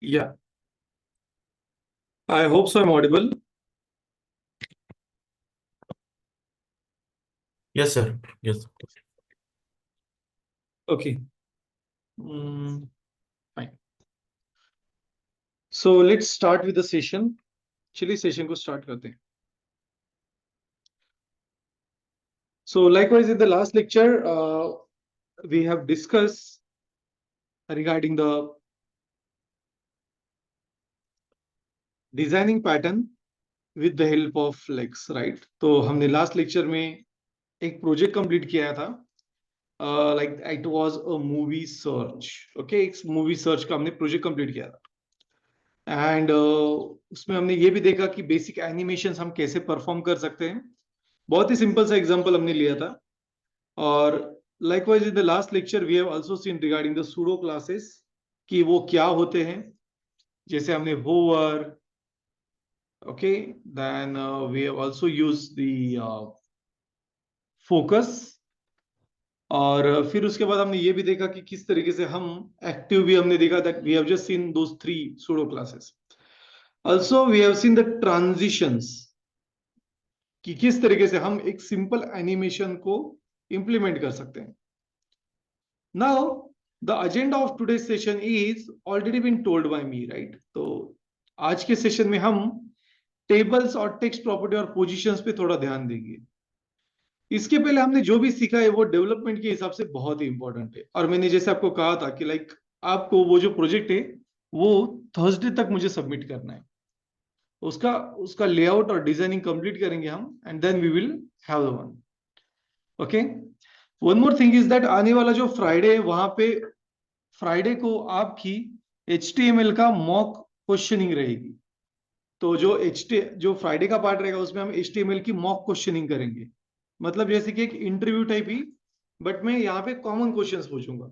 Yeah, I hope so I'm audible. Yes, sir. Yes. Okay. Mm, fine. So let's start with the session. चलिए session को start करते हैं. So likewise in the last lecture, we have discussed regarding the designing pattern with the help of legs, right? तो हमने last lecture में एक project complete किया था. Like it was a movie search. Okay, एक movie search का हमने project complete किया था. एंड उसमें हमने ये भी देखा कि बेसिक एनिमेशन हम कैसे परफॉर्म कर सकते हैं. बहुत ही सिंपल सा एग्जांपल हमने लिया था. और likewise in the last lecture we have also seen regarding the pseudo classes कि वो क्या होते हैं. जैसे हमने hover. Okay, then we have also use the focus. और फिर उसके बाद हमने ये भी देखा कि किस तरीके से हम एक्टिव भी हमने देखा that we have just seen those 3 pseudo classes. Also we have seen the transitions कि किस तरीके से हम एक सिंपल एनिमेशन को इंप्लीमेंट कर सकते हैं. Now the agenda of today's session is already been told by me, right? तो आज के सेशन में हम टेबल्स और टेक्स्ट प्रॉपर्टी और पोजीशंस पे थोड़ा ध्यान देंगे. इसके पहले हमने जो भी सीखा है वो डेवलपमेंट के हिसाब से बहुत ही इंपॉर्टेंट है. और मैंने जैसे आपको कहा था कि लाइक आपको वो जो प्रोजेक्ट है वो थर्सडे तक मुझे सबमिट करना है. उसका उसका लेआउट और डिजाइनिंग कंप्लीट करेंगे हम and then we will have the one. Okay, one more thing is that आने वाला जो फ्राइडे है वहां पे फ्राइडे को आपकी HTML का मॉक क्वेश्चनिंग रहेगी. तो जो फ्राइडे का पार्ट रहेगा उसमें हम HTML की मॉक क्वेश्चनिंग करेंगे. मतलब जैसे कि एक इंटरव्यू टाइप ही, बट मैं यहाँ पे कॉमन क्वेश्चंस पूछूंगा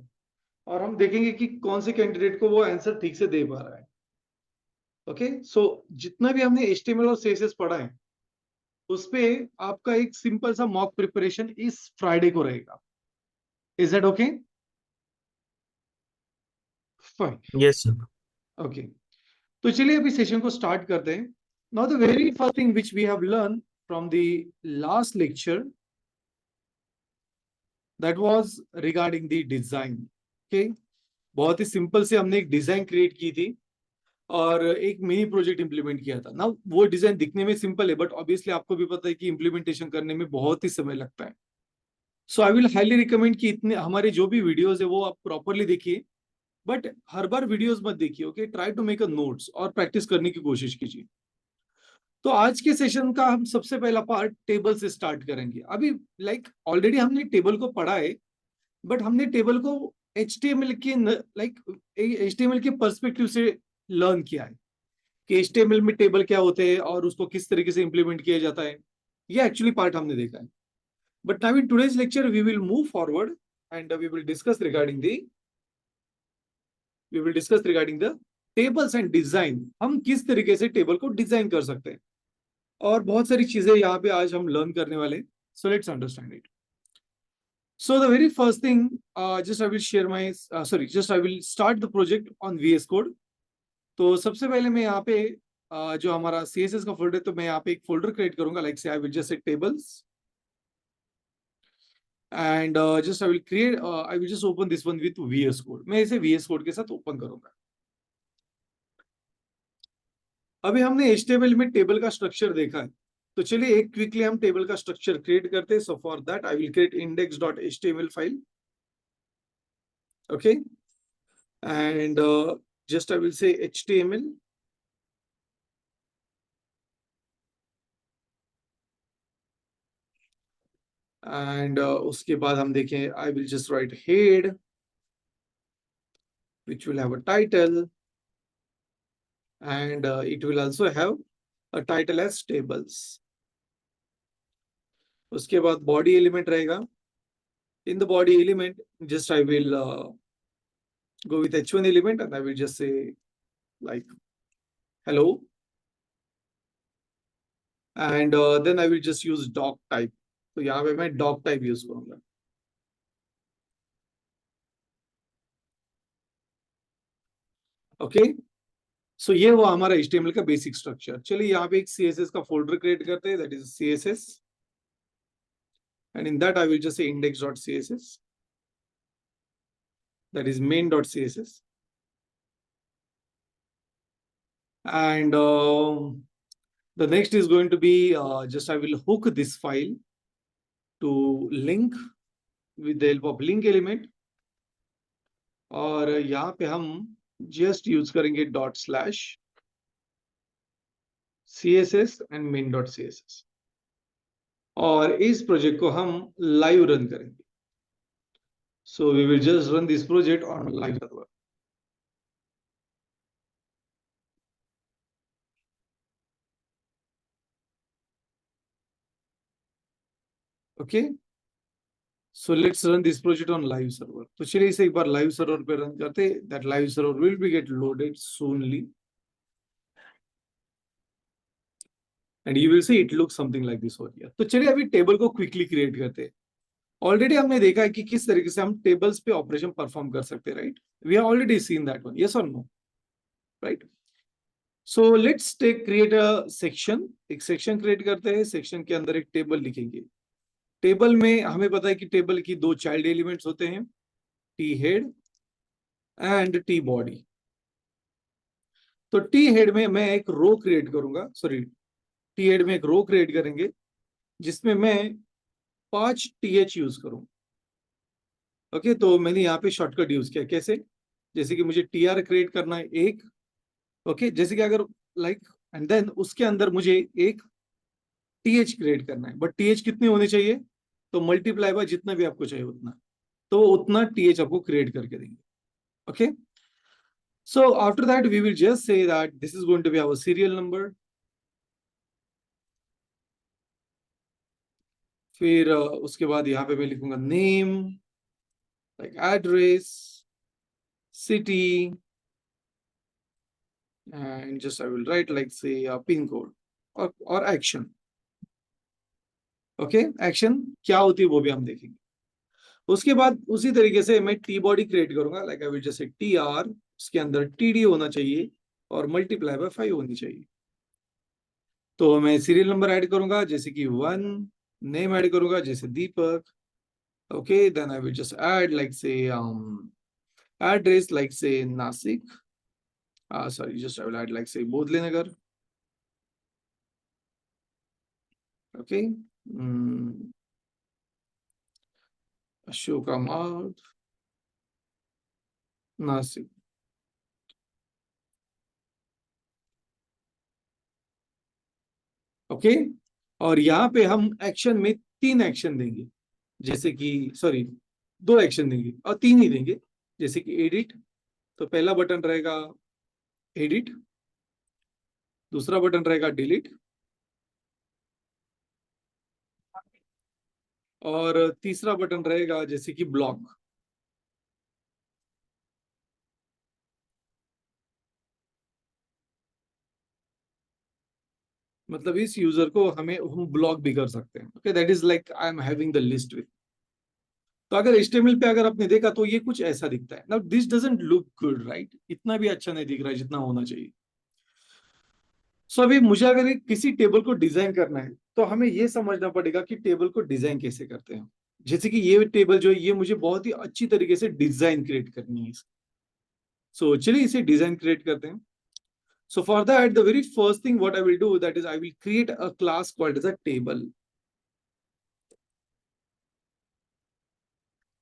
और हम देखेंगे कि कौन से कैंडिडेट को वो आंसर ठीक से दे पा रहा है. ओके, सो जितना भी हमने HTML और CSS पढ़ा है उस पे आपका एक सिंपल सा मॉक प्रिपरेशन इस फ्राइडे को रहेगा. Is that okay? Fine. Yes, sir. Okay, तो चलिए अभी सेशन को स्टार्ट करते हैं. Now the very first thing which we have learn from the last lecture that was regarding the design. Okay, बहुत ही सिंपल से हमने एक डिजाइन क्रिएट की थी और एक मिनी प्रोजेक्ट इंप्लीमेंट किया था ना. वो डिजाइन दिखने में सिंपल है बट ऑब्वियसली आपको भी पता है कि इंप्लीमेंटेशन करने में बहुत ही समय लगता है. So I will highly recommend कि इतने हमारे जो भी वीडियोस है वो आप प्रॉपरली देखिए. बट हर बार वीडियोस मत देखिए. Okay, try to make a notes और प्रैक्टिस करने की कोशिश कीजिए. तो आज के सेशन का हम सबसे पहला पार्ट टेबल से स्टार्ट करेंगे. अभी लाइक ऑलरेडी हमने टेबल को पढ़ा है बट हमने टेबल को HTML के HTML के पर्सपेक्टिव से लर्न किया है कि HTML में टेबल क्या होते हैं और उसको किस तरीके से इंप्लीमेंट किया जाता है. ये एक्चुअली पार्ट हमने देखा है. But now in today's lecture we will move forward and we will discuss regarding the tables and design. हम किस तरीके से टेबल को डिजाइन कर सकते हैं और बहुत सारी चीजें यहाँ पे आज हम लर्न करने वाले. So let's understand it. So the very first thing, just I will share my just I will start the project on VS code. तो सबसे पहले मैं यहाँ पे जो हमारा CSS का फोल्डर है तो मैं यहाँ पे एक फोल्डर क्रिएट करूंगा. लाइक से आई विल जस्ट से tables and I will just open this one with VS code. मैं इसे VS कोड के साथ ओपन करूंगा. अभी हमने HTML में टेबल का स्ट्रक्चर देखा है तो चलिए एक क्विकली हम टेबल का स्ट्रक्चर क्रिएट करते हैं. So for that I will create index.html file. Okay, and just I will से HTML एंड उसके बाद हम देखें आई will just write head which will have a title and it will also have a title as tables. उसके बाद body element रहेगा. in the body element just I will go with H1 element and I will just say like hello and then I will just use doc type. तो यहाँ पे मैं doc type use करूंगा. Okay, सो ये हुआ हमारा HTML का basic structure. चलिए यहाँ पे एक CSS का फोल्डर क्रिएट करते हैं, that is CSS, and in that I will just say index.css, that is main.css, and the next is going to be just I will hook this file to link with the help of link element, और यहाँ पे हम just use करेंगे ./css and main.css, और इस project को हम live run करेंगे। So we will just run this project on live server. Okay, so let's run this project on live server. तो चलिए इसे एक बार लाइव सर्वर पे रन करते, that live server will be get loaded soonly, and you will see it look something like this over here. तो चलिए अभी टेबल को क्विकली क्रिएट करते हैं। ऑलरेडी हमने देखा है कि किस तरीके से हम टेबल्स पे ऑपरेशन परफॉर्म कर सकते हैं, right? We have already seen that one, yes और no, right? So let's take create a section. एक सेक्शन क्रिएट करते हैं, सेक्शन के अंदर एक टेबल लिखेंगे। टेबल में हमें पता है कि टेबल की दो चाइल्ड एलिमेंट्स होते हैं, T head and T body. तो टी हेड में मैं एक रो क्रिएट करूंगा, सॉरी, टी हेड में एक रो क्रिएट करेंगे जिसमें मैं 5 TH यूज करूं। ओके, तो मैंने यहाँ पे शॉर्टकट यूज किया। कैसे? जैसे कि मुझे TR क्रिएट करना है एक, ओके, जैसे कि अगर लाइक, एंड देन उसके अंदर मुझे एक TH क्रिएट करना है, बट TH कितने होने चाहिए? तो मल्टीप्लाई बाय जितना भी आपको चाहिए उतना, तो उतना TH आपको क्रिएट करके देंगे। Okay, so after that we will just say that this is going to be our serial number। फिर उसके बाद यहाँ पे मैं लिखूंगा name, like address, city, and just I will write like say a pin code or action। Okay, action क्या होती है वो भी हम देखेंगे। उसके बाद उसी तरीके से मैं टी बॉडी क्रिएट करूंगा, लाइक आई विल जस्ट से TR, उसके अंदर TD होना चाहिए और मल्टीप्लाई बाय 5 होनी चाहिए। तो मैं सीरियल नंबर ऐड करूंगा जैसे कि 1, नेम ऐड करूंगा जैसे दीपक। Okay, then I will just add like say address like say Nashik, sorry, just I will add like say Bodle Nagar। Okay, Ashoka Mart, Nasik। Okay, और यहाँ पे हम एक्शन में 3 एक्शन देंगे, जैसे कि सॉरी 2 एक्शन देंगे और 3 ही देंगे, जैसे कि एडिट। तो पहला बटन रहेगा एडिट, दूसरा बटन रहेगा डिलीट, और तीसरा बटन रहेगा जैसे कि ब्लॉक। मतलब इस यूजर को हम ब्लॉक भी कर सकते हैं। Okay, that is like I am having the list with. तो अगर HTML पे अगर आपने देखा तो ये कुछ ऐसा दिखता है। Now this doesn't look good, right? इतना भी अच्छा नहीं दिख रहा है जितना होना चाहिए। सो अभी मुझे अगर किसी टेबल को डिजाइन करना है तो हमें ये समझना पड़ेगा कि टेबल को डिजाइन कैसे करते हैं। जैसे कि ये टेबल जो है ये मुझे बहुत ही अच्छी तरीके से डिजाइन क्रिएट करनी है। सो चलिए इसे डिजाइन क्रिएट करते हैं। So for that, the very first thing what I will do, that is I will create a class called as a table।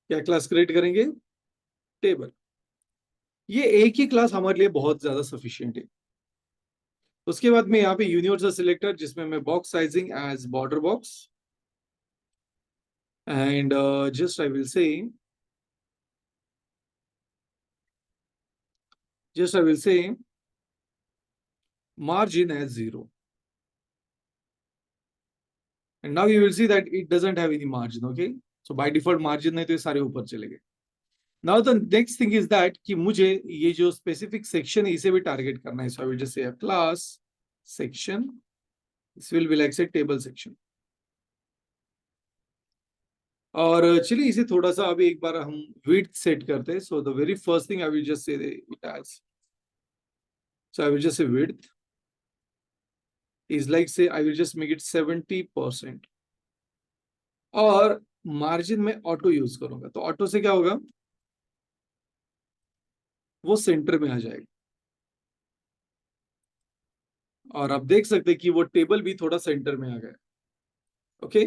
क्या क्लास क्रिएट करेंगे? टेबल। ये एक ही क्लास हमारे लिए बहुत ज्यादा सफिशिएंट है। उसके बाद में यहाँ पे यूनिवर्सल सिलेक्टर, जिसमें मैं box sizing as border box, and just I will say margin as 0, and now you will see that it doesn't have any margin। Okay, so by default margin नहीं, तो ये सारे ऊपर चले गए। Now the next thing is that कि मुझे ये जो specific section है इसे भी target करना है। So I will just say a class section, this will be like say table section। और चलिए इसे थोड़ा सा अभी एक बार हम width सेट करते हैं। So the very first thing I will just say it as So I will just say width is like, say I will just make it 70%. और मार्जिन में ऑटो यूज करूंगा, तो ऑटो से क्या होगा, वो सेंटर में आ जाएगा। और आप देख सकते हैं कि वो टेबल भी थोड़ा सेंटर में आ गया। ओके,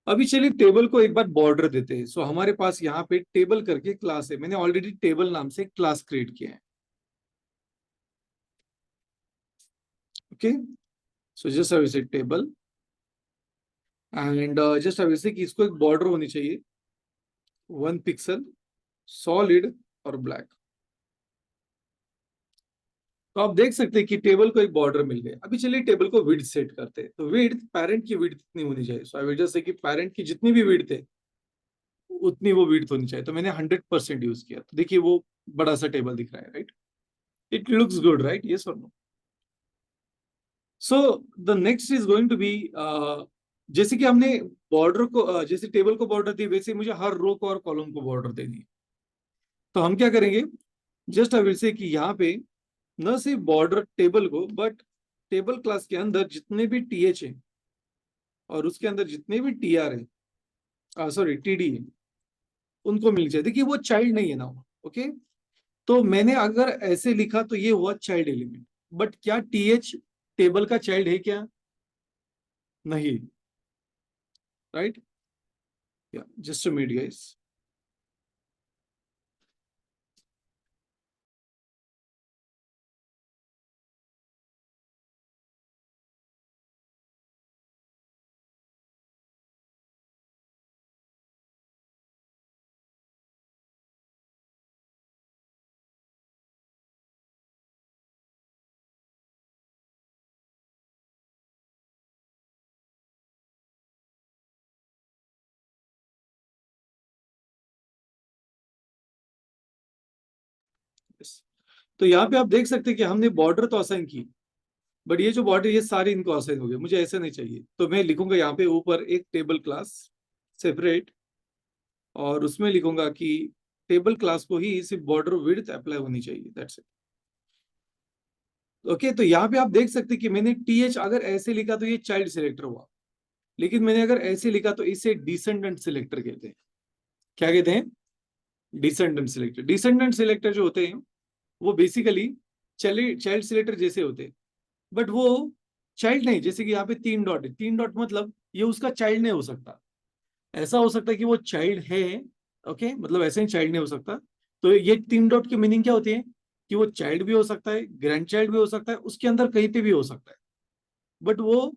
अभी चलिए टेबल को एक बार बॉर्डर देते हैं। सो हमारे पास यहाँ पे टेबल करके क्लास है, मैंने ऑलरेडी टेबल नाम से क्लास क्रिएट किया है। Okay, so just I will से table and just I will से कि इसको एक बॉर्डर होनी चाहिए 1 पिक्सल, सॉलिड और ब्लैक। तो आप देख सकते हैं कि टेबल को एक बॉर्डर मिल गया। अभी चलिए टेबल को विड्थ सेट करते हैं। तो विड्थ, पेरेंट की विड्थ कितनी होनी चाहिए, सो आई विल जस्ट से कि पेरेंट की जितनी भी विड्थ है उतनी वो विड्थ होनी चाहिए। तो मैंने 100% यूज किया, तो देखिए वो बड़ा सा टेबल दिख रहा है, right? It looks good, right? Yes और no? So the next is going to be, जैसे कि हमने बॉर्डर को जैसे टेबल को बॉर्डर दी, वैसे मुझे हर रो को और कॉलम को बॉर्डर देनी है। तो हम क्या करेंगे, जस्ट आई विल से कि यहाँ पे न सिर्फ बॉर्डर टेबल को, बट टेबल क्लास के अंदर जितने भी टीएच है और उसके अंदर जितने भी टीआर है, सॉरी टीडी है, उनको मिल जाए। देखिए वो चाइल्ड नहीं है ना, ओके? तो मैंने अगर ऐसे लिखा तो ये हुआ चाइल्ड एलिमेंट, बट क्या टीएच टेबल का चाइल्ड है क्या? नहीं, राइट? या जस्ट अ मिनट गाइस। तो यहाँ पे आप देख सकते हैं कि हमने बॉर्डर तो असाइन की, बट ये जो बॉर्डर ये सारे इनको असाइन हो गए, मुझे ऐसा नहीं चाहिए। तो मैं लिखूंगा यहाँ पे ऊपर एक टेबल क्लास सेपरेट, और उसमें लिखूंगा कि टेबल क्लास को ही सिर्फ बॉर्डर विड्थ अप्लाई होनी चाहिए, दैट्स इट। ओके, तो यहाँ पे आप देख सकते हैं कि मैंने टीएच अगर ऐसे लिखा तो ये चाइल्ड सिलेक्टर हुआ, लेकिन मैंने अगर ऐसे लिखा तो इसे डिसेंडेंट सिलेक्टर कहते हैं। क्या कहते हैं? Descendant selector. डिसेंडेंट सिलेक्टर जो होते हैं वो बेसिकली चाइल्ड सिलेक्टर जैसे होते हैं, बट वो चाइल्ड नहीं। जैसे कि यहाँ पे 3 डॉट है, 3 डॉट मतलब ये उसका चाइल्ड नहीं हो सकता। ऐसा हो सकता है कि वो चाइल्ड है, ओके, मतलब ऐसे ही चाइल्ड नहीं हो सकता। तो ये 3 डॉट की मीनिंग क्या होती है कि वो चाइल्ड भी हो सकता है, ग्रैंड चाइल्ड भी हो सकता है, उसके अंदर कहीं पे भी हो सकता है, बट वो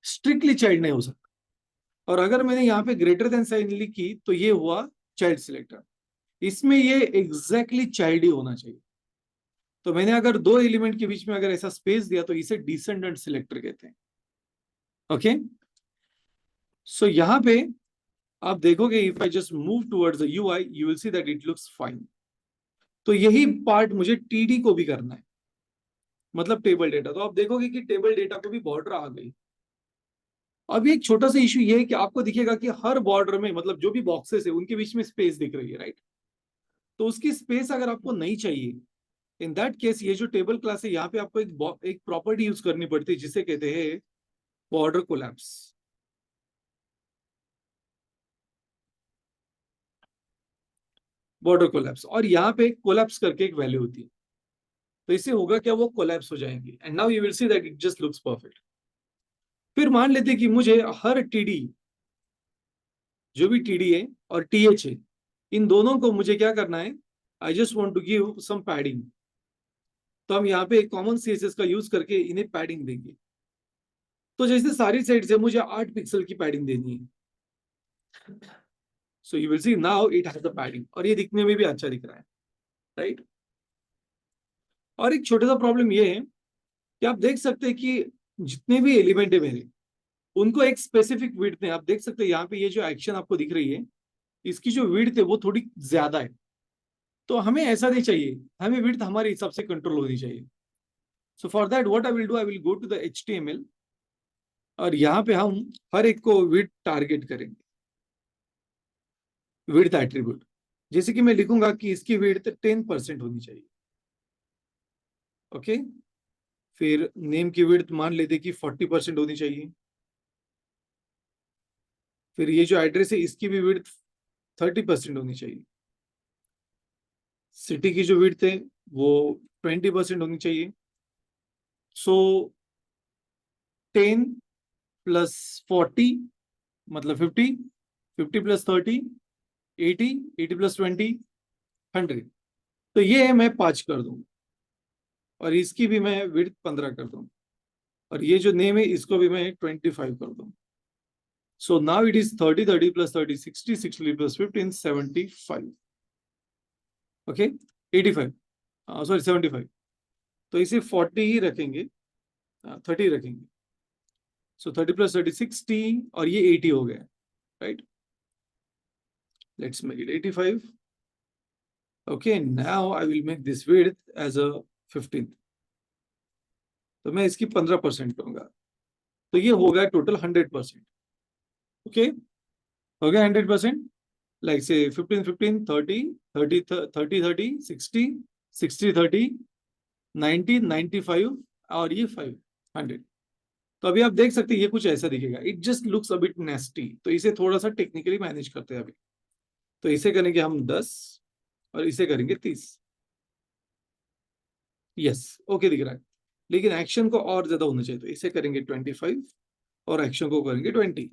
स्ट्रिक्टली चाइल्ड नहीं हो सकता। और अगर मैंने यहाँ पे ग्रेटर देन साइन लिखी तो ये हुआ चाइल्ड सिलेक्टर। इसमें ये एग्जैक्टली चाइल्ड ही होना चाहिए। तो मैंने अगर दो एलिमेंट के बीच में अगर ऐसा स्पेस दिया तो इसे डिसेंडेंट सिलेक्टर कहते हैं। ओके, सो यहाँ पे आप देखोगे, if I just move towards the UI you will see that it looks fine. तो यही पार्ट मुझे टीडी को भी करना है, मतलब टेबल डेटा। तो आप देखोगे कि टेबल डेटा को भी बॉर्डर आ गई। अब एक छोटा सा इशू ये है कि आपको दिखेगा कि हर बॉर्डर में, मतलब जो भी बॉक्सेस है उनके बीच में स्पेस दिख रही है, राइट? तो उसकी स्पेस अगर आपको नहीं चाहिए, इन दैट केस ये जो टेबल क्लास है यहाँ पे आपको एक प्रॉपर्टी यूज करनी पड़ती है जिसे कहते हैं बॉर्डर कोलैप्स। बॉर्डर कोलैप्स, और यहाँ पे कोलैप्स करके एक वैल्यू होती है। तो इससे होगा क्या, वो कोलैप्स हो जाएंगे and now you will see that it just looks perfect. फिर मान लेते हैं कि मुझे हर टीडी, जो भी टीडी है और टीएच है, इन दोनों को मुझे क्या करना है, I just want to give some padding. तो हम यहाँ पे कॉमन सीएसएस का यूज करके इन्हें पैडिंग देंगे। तो जैसे सारी साइड से मुझे 8 पिक्सल की पैडिंग देनी है। सो you will C now it has the padding, और ये दिखने में भी अच्छा दिख रहा है, राइट? और एक छोटा सा प्रॉब्लम ये है कि आप देख सकते हैं कि जितने भी एलिमेंट है मेरे, उनको एक स्पेसिफिक विड्थ है। आप देख सकते हैं यहाँ पे ये जो एक्शन आपको दिख रही है, इसकी जो विड्थ है वो थोड़ी ज्यादा है। तो हमें ऐसा नहीं चाहिए, हमें विड्थ हमारे हिसाब से कंट्रोल होनी चाहिए। So for that what I will do, I will go to the HTML, और यहाँ पे हम हर एक को विड्थ टारगेट करेंगे, विड्थ एट्रीब्यूट। जैसे कि मैं लिखूंगा कि इसकी विड्थ 10% होनी चाहिए। ओके, फिर नेम की विड्थ मान लेते कि 40% होनी चाहिए। फिर ये जो एड्रेस है इसकी भी विड्थ 30% होनी चाहिए। सिटी की जो विड्थ है वो 20% होनी चाहिए। सो 10 प्लस 40 मतलब 50, 50 प्लस 30 80, 80 प्लस 20 100। तो ये है मैं 5 कर दूं और इसकी भी मैं विड्थ 15 कर दूं और ये जो नेम है इसको भी मैं 25 कर दूं। So now it is 30, 30 plus 30 60, 60 plus 15 75। Okay, 85, sorry 75। तो इसे 40 ही रखेंगे, 30 रखेंगे। सो 30 प्लस 30 60 और ये 80 हो गया, right. Let's make it 85। Okay, now I will make this width as a 15। तो मैं इसकी 15% लूंगा, तो ये हो गया टोटल 100%। ओके, हो गया 100%। लाइक से 15 15 30 30 30 30 60 60 30 90 95 और ये 5 100। तो अभी आप देख सकते हैं ये कुछ ऐसा दिखेगा, it just looks a bit nasty. तो इसे थोड़ा सा टेक्निकली मैनेज करते हैं अभी। तो इसे करेंगे हम 10 और इसे करेंगे 30। यस, ओके दिख रहा है, लेकिन एक्शन को और ज्यादा होना चाहिए। तो इसे करेंगे 25 और एक्शन को करेंगे 20।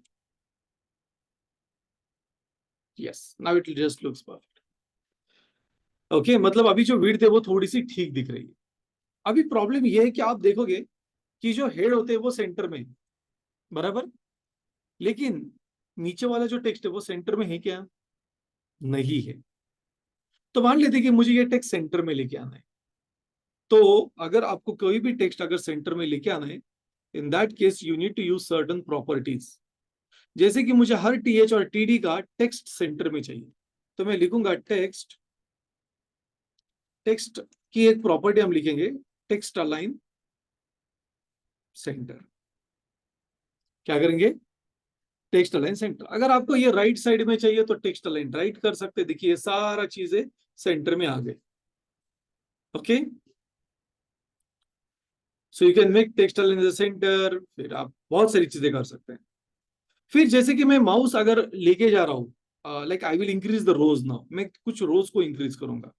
Yes, now it just looks perfect. Okay, मतलब अभी जो विड्थ है वो थोड़ी सी ठीक दिख रही है। अभी प्रॉब्लम ये है कि आप देखोगे कि जो हेड होते हैं वो सेंटर में है, बराबर, लेकिन नीचे वाला जो टेक्स्ट है वो सेंटर में है क्या? नहीं है। तो मान लेते हैं कि मुझे ये टेक्स्ट सेंटर में लेके आना है। तो अगर आपको कोई भी टेक्स्ट अगर सेंटर में लेके आना है, in that case you need to use certain properties. जैसे कि मुझे हर टीएच और टीडी का टेक्स्ट सेंटर में चाहिए, तो मैं लिखूंगा टेक्स्ट। टेक्स्ट की एक प्रॉपर्टी हम लिखेंगे, टेक्स्ट अलाइन सेंटर। क्या करेंगे? Text align centre. अगर आपको ये राइट साइड में चाहिए तो टेक्स्ट अलाइन राइट कर सकते। देखिए सारा चीजें सेंटर में आ गए। Okay, so you can make text align in the centre. फिर आप बहुत सारी चीजें कर सकते हैं। फिर जैसे कि मैं माउस अगर लेके जा रहा हूँ, like I will increase the rows now, मैं कुछ रोज को इंक्रीज करूंगा।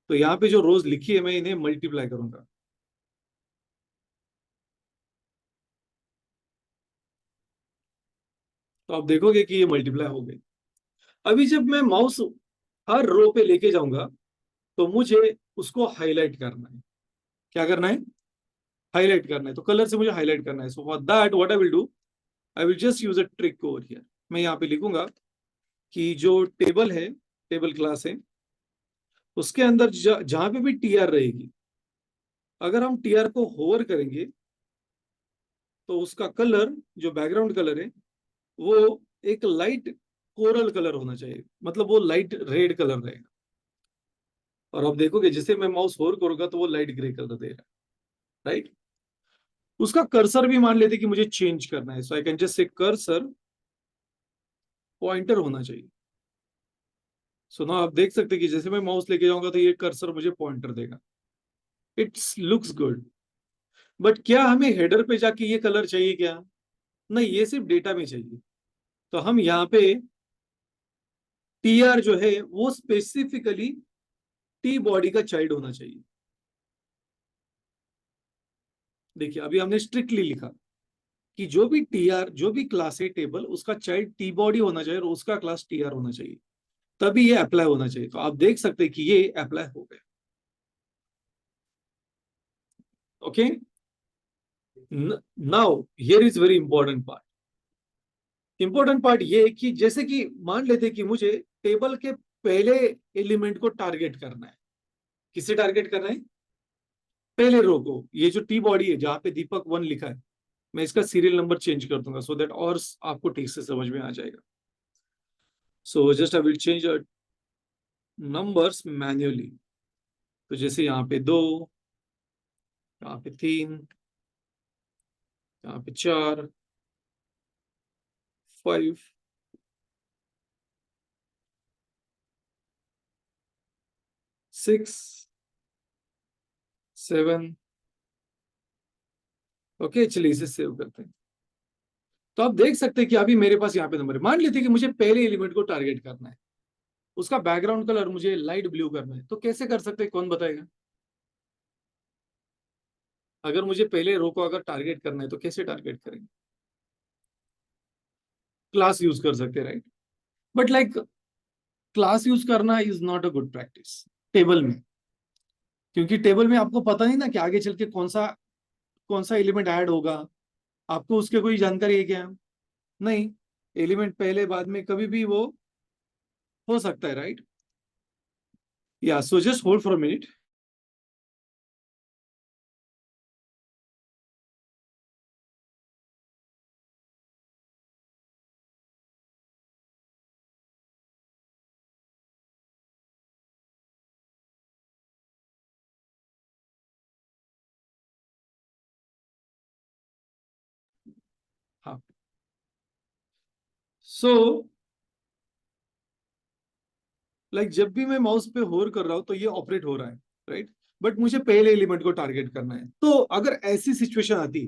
तो यहाँ पे जो रोज लिखी है मैं इन्हें मल्टीप्लाई करूंगा। तो आप देखोगे कि ये मल्टीप्लाई हो गई। अभी जब मैं माउस हर रो पे लेके जाऊंगा तो मुझे उसको हाईलाइट करना है। क्या करना है? हाईलाइट करना है। तो कलर से मुझे हाईलाइट करना है। सो for that what I will do, I will just use a trick over here. मैं यहाँ पे लिखूंगा कि जो टेबल है, टेबल क्लास है, उसके अंदर जहां पे भी टीआर रहेगी, अगर हम टीआर को होवर करेंगे तो उसका कलर, जो बैकग्राउंड कलर है, वो एक लाइट कोरल कलर होना चाहिए, मतलब वो लाइट रेड कलर रहेगा। और आप देखोगे जैसे मैं माउस होवर करूंगा तो वो लाइट ग्रे कलर दे रहा है, राइट। उसका कर्सर भी मान लेते कि मुझे चेंज करना है, so I can just say cursor pointer होना चाहिए। सो ना आप देख सकते हैं कि जैसे मैं माउस लेके जाऊंगा तो ये कर्सर मुझे पॉइंटर देगा। It's looks good. बट क्या हमें हेडर पे जाके ये कलर चाहिए क्या? नहीं, ये सिर्फ डेटा में चाहिए। तो हम यहाँ पे टीआर जो है वो स्पेसिफिकली टी बॉडी का चाइल्ड होना चाहिए। देखिए अभी हमने स्ट्रिक्टली लिखा कि जो भी टीआर, जो भी क्लास है टेबल, उसका चाइल्ड टी बॉडी होना चाहिए और उसका क्लास टीआर होना चाहिए, तभी ये अप्लाई होना चाहिए। तो आप देख सकते हैं कि ये अप्लाई हो गया। Okay, now here is very important part. Important part ये है कि जैसे कि मान लेते कि मुझे टेबल के पहले एलिमेंट को टारगेट करना है। किसे टारगेट करना है? पहले रो को। ये जो टी बॉडी है जहां पे दीपक 1 लिखा है, मैं इसका सीरियल नंबर चेंज कर दूंगा सो दैट और आपको ठीक से समझ में आ जाएगा। सो just I will change numbers manually. तो जैसे यहाँ पे 2, यहाँ पे 3, यहाँ पे 4, 5, 6, 7। ओके, चलिए इसे सेव करते हैं। तो आप देख सकते हैं कि अभी मेरे पास यहाँ पे नंबर है। मान लेते हैं कि मुझे पहले एलिमेंट को टारगेट करना है, उसका बैकग्राउंड कलर मुझे लाइट ब्लू करना है, तो कैसे कर सकते हैं, कौन बताएगा? अगर मुझे पहले रो को अगर टारगेट करना है तो कैसे टारगेट करेंगे? क्लास यूज कर सकते हैं, right? But like class use करना is not a good practice table में, क्योंकि टेबल में आपको पता नहीं ना कि आगे चल के कौन सा एलिमेंट ऐड होगा। आपको उसके कोई जानकारी है क्या? नहीं। एलिमेंट पहले बाद में कभी भी वो हो सकता है, राइट? या so just hold for a minute. हाँ, सो लाइक जब भी मैं माउस पे होर कर रहा हूं तो ये ऑपरेट हो रहा है, राइट? बट मुझे पहले एलिमेंट को टारगेट करना है। तो अगर ऐसी सिचुएशन आती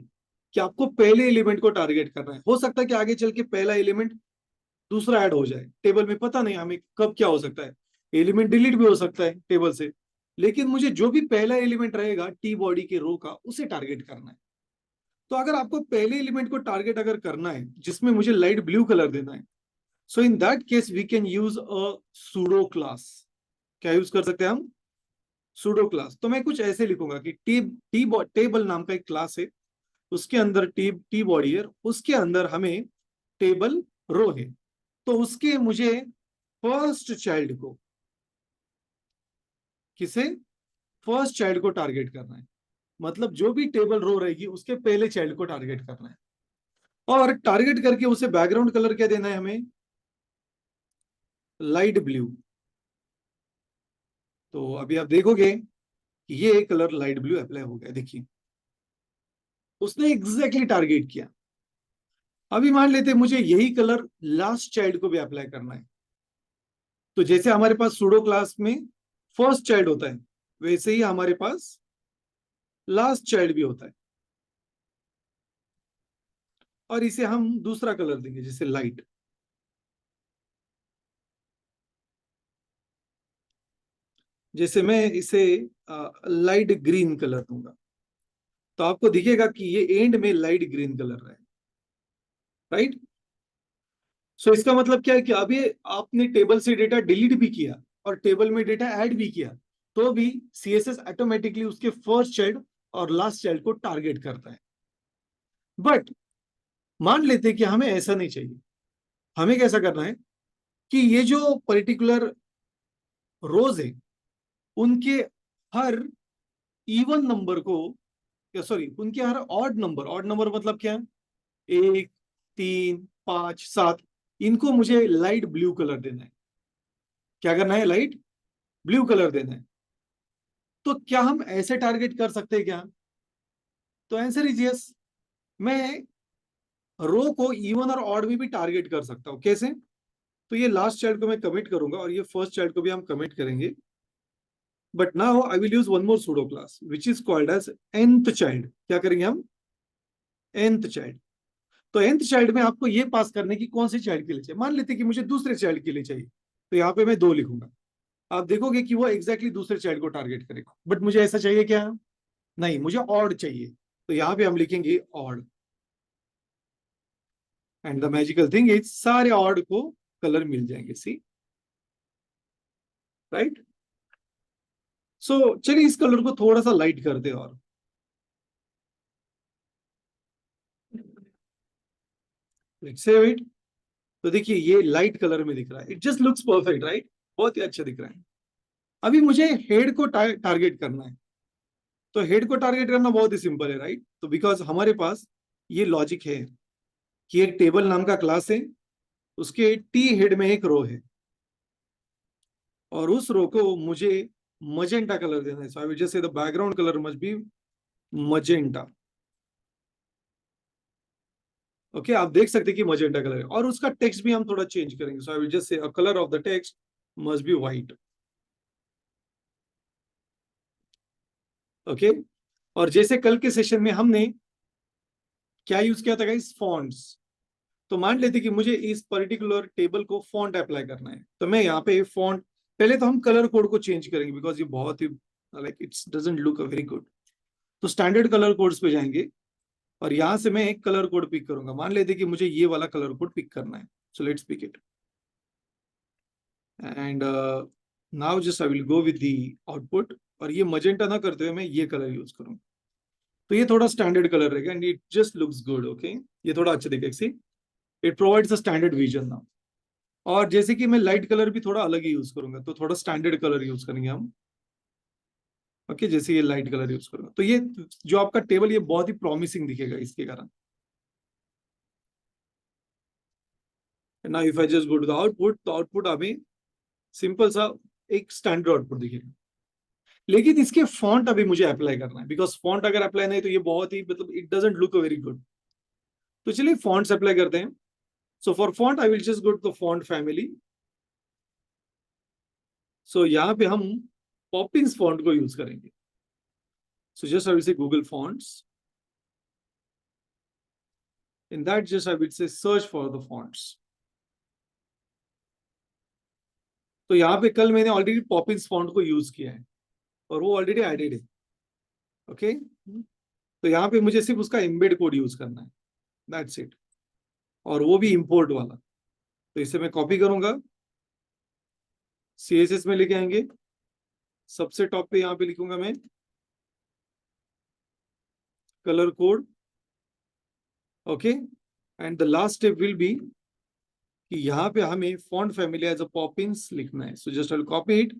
कि आपको पहले एलिमेंट को टारगेट करना है, हो सकता है कि आगे चल के पहला एलिमेंट दूसरा ऐड हो जाए टेबल में, पता नहीं हमें कब क्या हो सकता है। एलिमेंट डिलीट भी हो सकता है टेबल से। लेकिन मुझे जो भी पहला एलिमेंट रहेगा टी बॉडी के रो का, उसे टारगेट करना है। तो अगर आपको पहले एलिमेंट को टारगेट अगर करना है जिसमें मुझे लाइट ब्लू कलर देना है, so in that case we can use a pseudo class. क्या यूज कर सकते हैं हम? Pseudo class. तो मैं कुछ ऐसे लिखूंगा कि टी टी टेबल नाम का एक क्लास है, उसके अंदर टी टी बॉडी है, उसके अंदर हमें टेबल रो है। तो उसके मुझे फर्स्ट चाइल्ड को, किसे? फर्स्ट चाइल्ड को टारगेट करना है। मतलब जो भी टेबल रो रहेगी उसके पहले चाइल्ड को टारगेट करना है। और टारगेट करके उसे बैकग्राउंड कलर क्या देना है हमें? Light blue. तो अभी आप देखोगे कि ये कलर लाइट ब्लू अप्लाई हो गया, देखिए उसने एग्जैक्टली टारगेट किया। अभी मान लेते मुझे यही कलर लास्ट चाइल्ड को भी अप्लाई करना है। तो जैसे हमारे पास सूडो क्लास में फर्स्ट चाइल्ड होता है, वैसे ही हमारे पास लास्ट चाइल्ड भी होता है। और इसे हम दूसरा कलर देंगे, जैसे लाइट। जैसे मैं इसे लाइट ग्रीन कलर दूंगा, तो आपको दिखेगा कि ये एंड में लाइट ग्रीन कलर है, राइट? सो इसका मतलब क्या है कि अभी आपने टेबल से डेटा डिलीट भी किया और टेबल में डेटा ऐड भी किया, तो भी सीएसएस ऑटोमेटिकली उसके फर्स्ट चाइल्ड और लास्ट चाइल्ड को टारगेट करता है। बट मान लेते हैं कि हमें ऐसा नहीं चाहिए। हमें कैसा करना है कि ये जो पर्टिकुलर रोज है, उनके हर इवन नंबर को, या सॉरी, उनके हर ऑड नंबर मतलब क्या है? 1, 3, 5, 7, इनको मुझे लाइट ब्लू कलर देना है। क्या करना है? लाइट ब्लू कलर देना है। तो क्या हम ऐसे टारगेट कर सकते हैं क्या? तो आंसर इज यस। मैं रो को इवन और ऑड में भी टारगेट कर सकता हूं। कैसे? तो ये लास्ट चाइल्ड को मैं कमिट करूंगा और ये फर्स्ट चाइल्ड को भी हम कमिट करेंगे। But now I will use one more pseudo class which is called as nth child. क्या करेंगे हम? nth child. तो nth चाइल्ड में आपको ये पास करने की कौन सी चाइल्ड के लिए चाहिए। मान लेते हैं कि मुझे दूसरे चाइल्ड के लिए चाहिए, तो यहाँ पे मैं 2 लिखूंगा। आप देखोगे कि वो एग्जैक्टली दूसरे चाइल्ड को टारगेट करेगा। बट मुझे ऐसा चाहिए क्या? नहीं, मुझे ऑड चाहिए। तो यहाँ पे हम लिखेंगे odd. And the magical thing is सारे ऑड को कलर मिल जाएंगे, सी, राइट? सो चलिए इस कलर को थोड़ा सा लाइट कर दे और लेट्स सेव इट। तो देखिए ये लाइट कलर में दिख रहा है, it just looks perfect, right? बहुत ही अच्छा दिख रहा है। अभी मुझे हेड को टारगेट करना है। तो हेड को टारगेट करना बहुत ही सिंपल है, राइट? तो बिकॉज हमारे पास ये लॉजिक है कि एक टेबल नाम का क्लास है, उसके टी हेड में एक रो है, और उस रो को मुझे मजेंटा कलर देना है। So I will just say the background colour must be magenta. Okay, आप देख सकते हैं कि मजेंटा कलर है। और उसका टेक्स्ट भी हम थोड़ा चेंज करेंगे। सो आई विल जस्ट से अ colour of the text must be white. Okay. और जैसे कल के सेशन में हमने क्या यूज किया था गाइस, फॉन्ट्स। तो मान लेते कि मुझे इस पर्टिकुलर टेबल को फॉन्ट अप्लाई करना है, तो मैं यहाँ पे फॉन्ट, पहले तो हम कलर कोड को चेंज करेंगे बिकॉज ये बहुत ही like it's doesn't look very good. तो स्टैंडर्ड कलर कोड्स पे जाएंगे और यहां से मैं एक कलर कोड पिक करूंगा। मान लेते कि मुझे ये वाला कलर कोड पिक करना है, so let's pick it and now just I will go with the output. और ये मजेंटा ना करते हुए मैं ये कलर यूज करूंगा, तो ये थोड़ा स्टैंडर्ड कलर रहेगा and it just looks good. Okay, ये थोड़ा अच्छा दिखेगा, see it provides a standard vision now. और जैसे कि मैं लाइट कलर भी थोड़ा अलग ही यूज करूंगा, तो थोड़ा स्टैंडर्ड कलर यूज करेंगे हम। ओके, जैसे ये लाइट कलर यूज करूंगा, तो ये जो आपका टेबल ये बहुत ही प्रॉमिसिंग दिखेगा इसके कारण। Now if I just go to the output, तो आउटपुट हमें सिंपल सा एक स्टैंडर्ड आउटपुट दिखेगा। लेकिन इसके फॉन्ट अभी मुझे अप्लाई करना है, बिकॉज फॉन्ट अगर अप्लाई नहीं तो ये बहुत ही मतलब it doesn't look very good. तो चलिए फॉन्ट्स अप्लाई करते हैं। So for font I will just go to the font family. सो यहाँ पे हम पॉपिंस फॉन्ट को यूज करेंगे। So just I will say Google fonts, in that just I will say search for the fonts. तो यहाँ पे कल मैंने ऑलरेडी पॉपिंस फॉन्ट को यूज किया है और वो ऑलरेडी एडेड है। ओके, तो यहाँ पे मुझे सिर्फ उसका एम्बेड कोड यूज करना है, दैट्स इट। और वो भी इंपोर्ट वाला। तो इसे मैं कॉपी करूंगा, CSS में लेके आएंगे, सबसे टॉप पे यहाँ पे लिखूंगा मैं colour code. Okay, and the last step will be कि यहाँ पे हमें font family as a Poppins लिखना है। So just I will copy it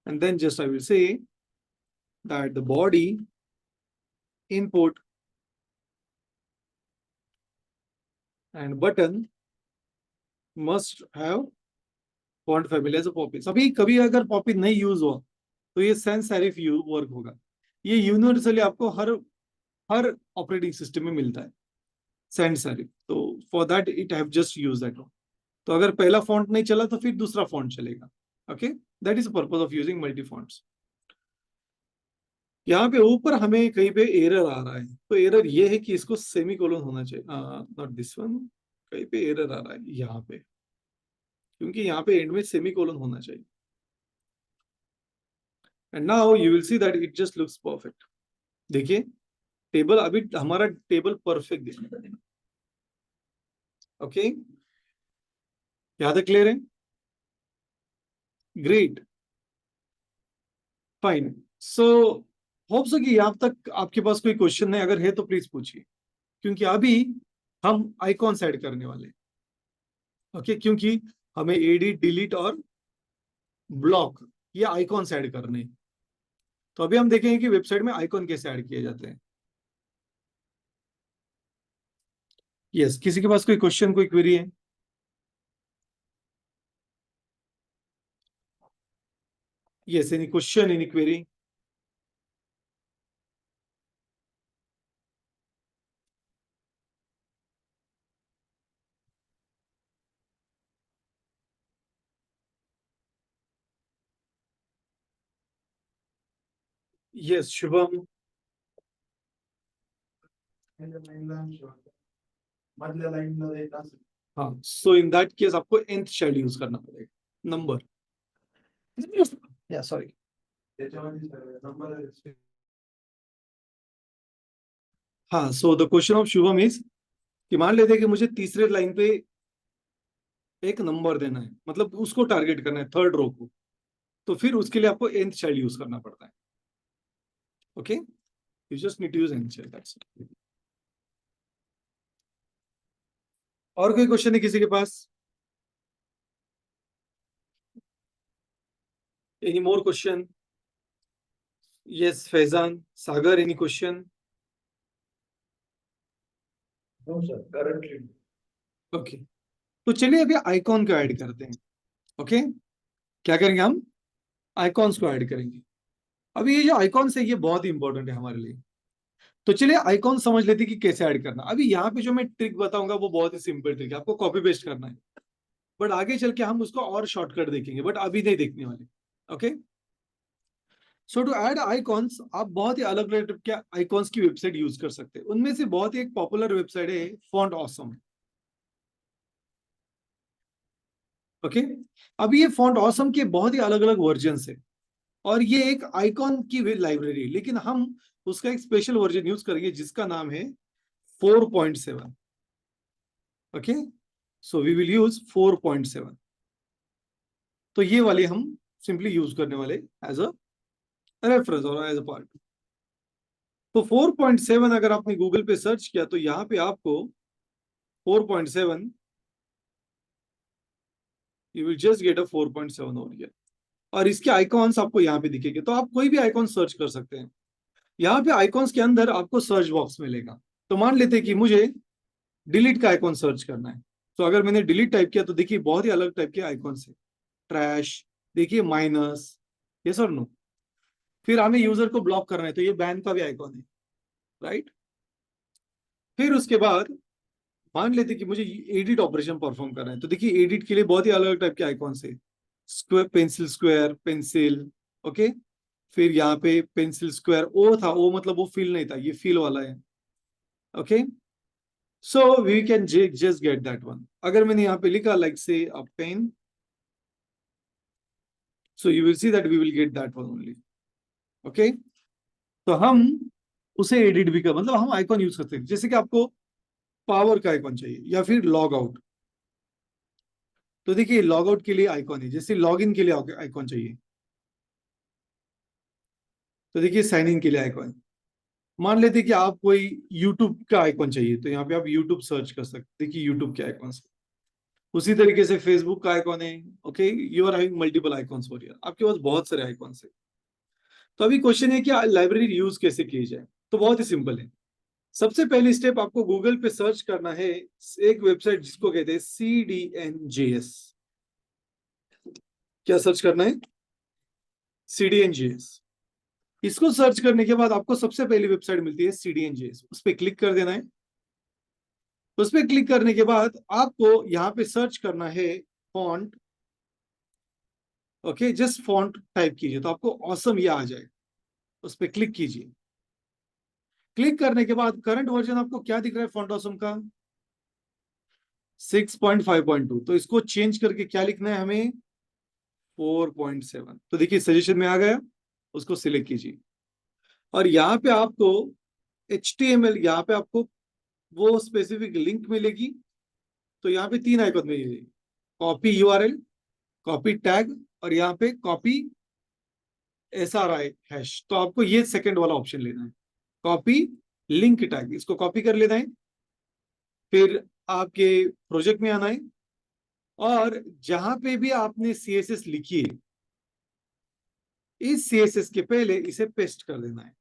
and then just I will say that the body input and button must have font family as a Poppins. अभी कभी अगर poppin नहीं use हुआ तो ये sans serif work होगा। ये यूनिवर्सली आपको हर हर ऑपरेटिंग सिस्टम में मिलता है sans serif। तो for that it have just use that. तो अगर पहला फॉन्ट नहीं चला तो फिर दूसरा फॉन्ट चलेगा। Okay, that is purpose of using multi fonts. यहाँ पे ऊपर हमें कहीं पे एरर आ रहा है, तो एरर ये है कि इसको सेमीकोलन होना चाहिए, नॉट दिस वन। कहीं पे एरर आ रहा है यहाँ पे, क्योंकि यहाँ पे एंड में सेमीकोलन होना चाहिए। And now you will see that it just looks perfect. देखिए टेबल, अभी हमारा टेबल परफेक्ट दिखने लगेगा। ओके, यहाँ तक क्लियर है? Great, fine. So hope so कि यहाँ तक आपके पास कोई क्वेश्चन है, अगर है तो प्लीज पूछिए, क्योंकि अभी हम आइकॉन्स ऐड करने वाले हैं। ओके, क्योंकि हमें एडिट, डिलीट और ब्लॉक ये आइकॉन्स ऐड करने हैं। तो अभी हम देखेंगे कि वेबसाइट में आइकॉन कैसे ऐड किए जाते हैं। यस, किसी के पास कोई क्वेश्चन, कोई क्वेरी है? Yes, any question, any query? Yes Shubham. हाँ, सो इन दैट केस आपको nth चाइल्ड यूज करना पड़ेगा, नंबर। या सॉरी, हाँ। So the question of Shubham is कि मान लेते हैं कि मुझे तीसरे लाइन पे एक नंबर देना है, मतलब उसको टारगेट करना है, थर्ड रो को। तो फिर उसके लिए आपको nth चाइल्ड यूज करना पड़ता है। Okay, you just need to use nth child, that's it. और कोई क्वेश्चन है किसी के पास? Any more question? Yes Faizan, Sagar, any question? Okay, तो चलिए अभी आइकॉन को ऐड करते हैं। ओके, क्या करेंगे हम? आइकॉन्स को ऐड करेंगे। अभी ये जो आइकॉन्स है ये बहुत ही इंपॉर्टेंट है हमारे लिए। तो चलिए आइकॉन समझ लेते हैं कि कैसे ऐड करना। अभी यहाँ पे जो मैं ट्रिक बताऊंगा वो बहुत ही सिंपल ट्रिक है, आपको कॉपी पेस्ट करना है। बट आगे चल के हम उसको और शॉर्टकट देखेंगे, बट अभी नहीं देखने वाले। Okay, so to add icons आप बहुत ही अलग अलग टाइप के आइकॉन्स की वेबसाइट यूज कर सकते हैं। उनमें से बहुत ही एक पॉपुलर वेबसाइट है फॉन्ट ऑसम। ओके, अब ये फॉन्ट ऑसम के बहुत ही अलग अलग वर्जन है, और ये एक आइकॉन की लाइब्रेरी, लेकिन हम उसका एक स्पेशल वर्जन यूज करेंगे जिसका नाम है 4.7। Okay, so we will use 4.7। तो ये वाले हम सिंपली यूज करने वाले एज अ रेफरेंस और एज अ पार्ट। तो 4.7 अगर आपने गूगल पे सर्च किया तो यहाँ पे आपको 4.7, you will just get a 4.7 over here. और इसके आइकॉन्स आपको यहाँ पे दिखेंगे, तो आप कोई भी आइकॉन सर्च कर सकते हैं। यहाँ पे आइकॉन्स के अंदर आपको सर्च बॉक्स मिलेगा। तो मान लेते हैं कि मुझे डिलीट का आइकॉन सर्च करना है, तो अगर मैंने डिलीट टाइप किया तो देखिए बहुत ही अलग टाइप के आइकॉन्स है। ट्रैश, देखिए माइनस, यस और नो। फिर हमें यूजर को ब्लॉक करना है तो ये बैन का भी आइकॉन है, राइट। फिर उसके बाद मान लेते कि मुझे एडिट ऑपरेशन परफॉर्म करना है, तो देखिए एडिट के लिए बहुत ही अलग अलग टाइप के आइकॉन्स है। Square pencil, okay. फिर यहाँ पे पेंसिल स्क्वायर ओ था, ओ मतलब वो फिल नहीं था, ये फिल वाला है। Okay, so we can just get that one. अगर मैंने यहाँ पे लिखा like say a pen, so you will see that we will get that one only. Okay, तो हम उसे एडिट भी कर, मतलब हम आइकॉन यूज करते हैं। जैसे कि आपको पावर का आइकॉन चाहिए या फिर लॉग आउट, तो देखिए लॉग आउट के लिए आइकॉन है। जैसे लॉग इन के लिए आइकॉन चाहिए, तो देखिए साइन इन के लिए आइकॉन। मान लेते कि आप कोई यूट्यूब का आइकॉन चाहिए, तो यहाँ पे आप यूट्यूब सर्च कर सकते, देखिए यूट्यूब के आइकॉन। उसी तरीके से फेसबुक का आइकॉन है। Okay, you are having multiple icons for here, आपके पास बहुत सारे आइकॉन्स है। तो अभी क्वेश्चन है कि लाइब्रेरी यूज कैसे की जाए। तो बहुत ही सिंपल है। सबसे पहली स्टेप आपको गूगल पे सर्च करना है एक वेबसाइट जिसको कहते हैं CDNJS। क्या सर्च करना है? CDNJS। इसको सर्च करने के बाद आपको सबसे पहली वेबसाइट मिलती है CDNJS, उस पर क्लिक कर देना है। उस पर क्लिक करने के बाद आपको यहाँ पे सर्च करना है font. Okay, just font type कीजिए तो आपको ऑसम ये आ जाएगा। उस पर क्लिक कीजिए। क्लिक करने के बाद करंट वर्जन आपको क्या दिख रहा है फॉन्ट ऑसम का? 6.5.2। तो इसको चेंज करके क्या लिखना है हमें? 4.7। तो देखिए सजेशन में आ गया, उसको सिलेक्ट कीजिए। और यहाँ पे आपको HTML, यहाँ पे आपको वो स्पेसिफिक लिंक मिलेगी। तो यहाँ पे तीन आइकॉन मिलेगी, कॉपी URL, कॉपी टैग, और यहाँ पे कॉपी SRI हैश। तो आपको ये सेकंड वाला ऑप्शन लेना है, कॉपी लिंक टैग। इसको कॉपी कर लेना है, फिर आपके प्रोजेक्ट में आना है, और जहां पे भी आपने CSS लिखी है, इस CSS के पहले इसे पेस्ट कर देना है।